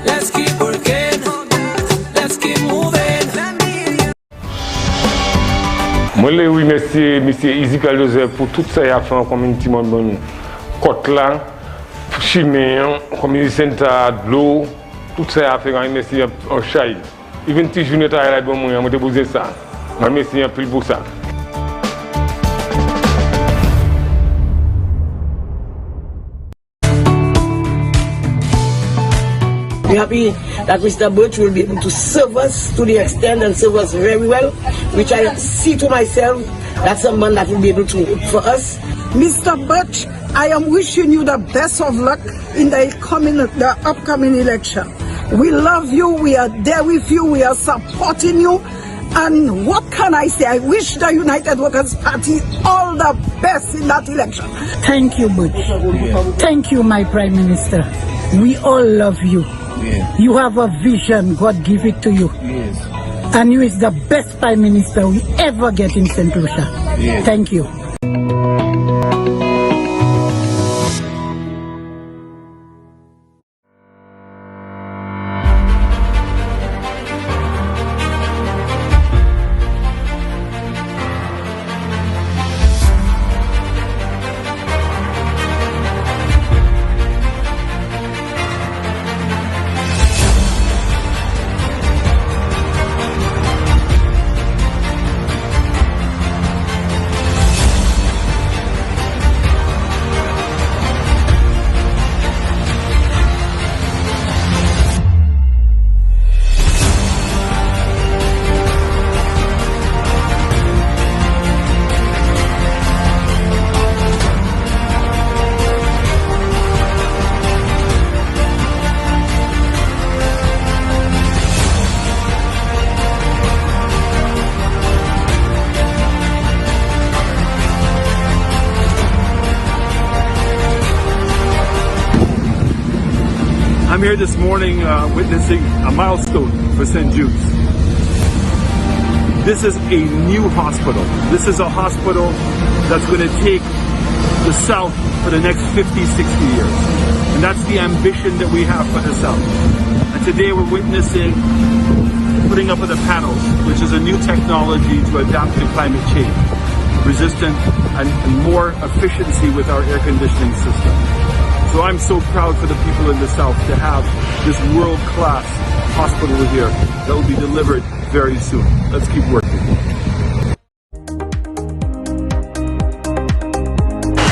Speaker 11: Let's keep working. Let's keep moving.
Speaker 17: Moi, je remercie M. Ezekiel Joseph pour tout ça qu'il a fait en communauté. Côte là, chimie, community center, de l'eau, tout ça qu'il a fait, je remercie en chai. Even si je ne travaille pas, je vais poser ça. Je remercie un peu pour ça.
Speaker 18: We're happy that Mr. Birch will be able to serve us to the extent and serve us very well, which I see to myself that's someone that will be able to work for us.
Speaker 19: Mr. Birch, I am wishing you the best of luck in the upcoming election. We love you, we are there with you, we are supporting you. And what can I say? I wish the United Workers' Party all the best in that election.
Speaker 15: Thank you, Butch. Thank you, my Prime Minister. We all love you. You have a vision. God give it to you. And you is the best Prime Minister we ever get in St. Lucia. Thank you.
Speaker 2: I'm here this morning witnessing a milestone for St. Jude's. This is a new hospital. This is a hospital that's going to take the South for the next 50, 60 years. And that's the ambition that we have for the South. And today we're witnessing putting up of the panels, which is a new technology to adapt to climate change, resistant and more efficiency with our air conditioning system. So I'm so proud for the people in the South to have this world-class hospital here that will be delivered very soon. Let's keep working.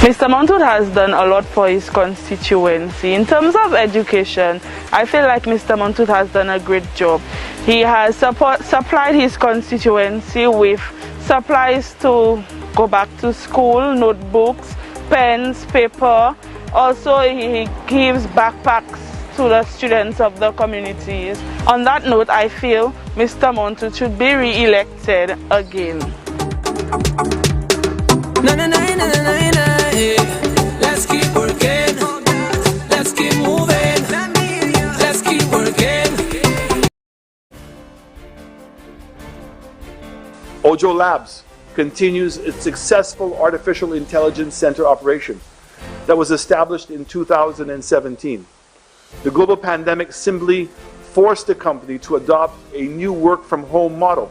Speaker 23: Mr. Montwood has done a lot for his constituency. In terms of education, I feel like Mr. Montwood has done a great job. He has supplied his constituency with supplies to go back to school, notebooks, pens, paper. Also, he gives backpacks to the students of the communities. On that note, I feel Mr. Montwood should be re-elected again.
Speaker 11: Let's keep working. Let's keep moving. Let's keep working.
Speaker 4: Ojo Labs continues its successful artificial intelligence center operation that was established in 2017. The global pandemic simply forced the company to adopt a new work from home model.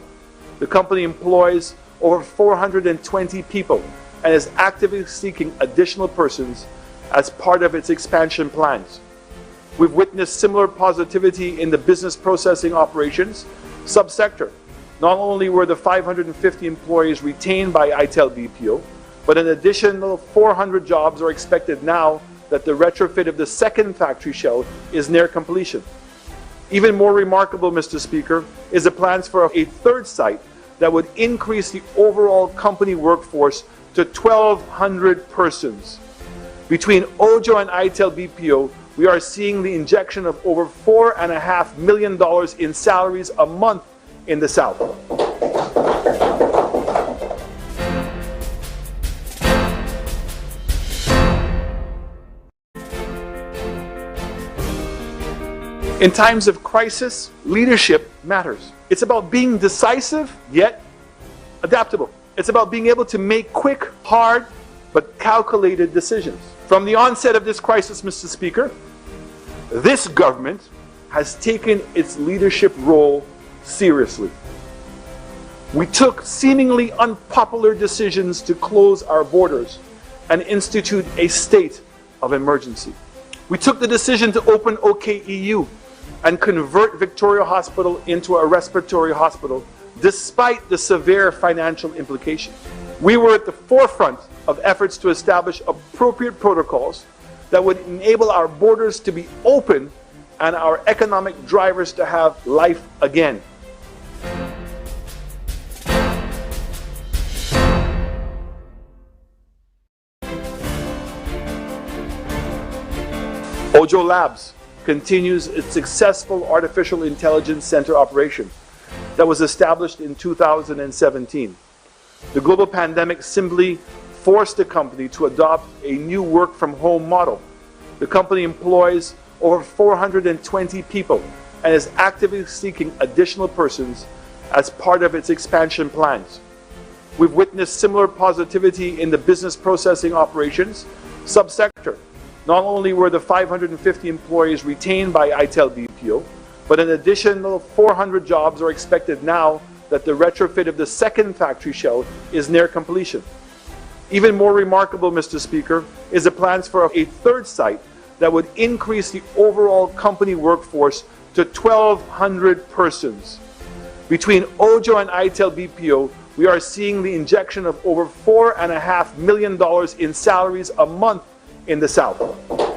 Speaker 4: The company employs over 420 people and is actively seeking additional persons as part of its expansion plans. We've witnessed similar positivity in the business processing operations subsector. Not only were the 550 employees retained by ITEL BPO, but an additional 400 jobs are expected now that the retrofit of the second factory shell is near completion. Even more remarkable, Mr. Speaker, is the plans for a third site that would increase the overall company workforce to 1,200 persons. Between Ojo and ITEL BPO, we are seeing the injection of over $4.5 million in salaries a month in the South. In times of crisis, leadership matters. It's about being decisive, yet adaptable. It's about being able to make quick, hard, but calculated decisions. From the onset of this crisis, Mr. Speaker, this government has taken its leadership role seriously. We took seemingly unpopular decisions to close our borders and institute a state of emergency. We took the decision to open OKEU and convert Victoria Hospital into a respiratory hospital despite the severe financial implications. We were at the forefront of efforts to establish appropriate protocols that would enable our borders to be open and our economic drivers to have life again. Ojo Labs continues its successful artificial intelligence center operation that was established in 2017. The global pandemic simply forced the company to adopt a new work from home model. The company employs over 420 people and is actively seeking additional persons as part of its expansion plans. We've witnessed similar positivity in the business processing operations subsector. Not only were the 550 employees retained by ITEL BPO, but an additional 400 jobs are expected now that the retrofit of the second factory shell is near completion. Even more remarkable, Mr. Speaker, is the plans for a third site that would increase the overall company workforce to 1,200 persons. Between Ojo and ITEL BPO, we are seeing the injection of over $4.5 million in salaries a month in the South.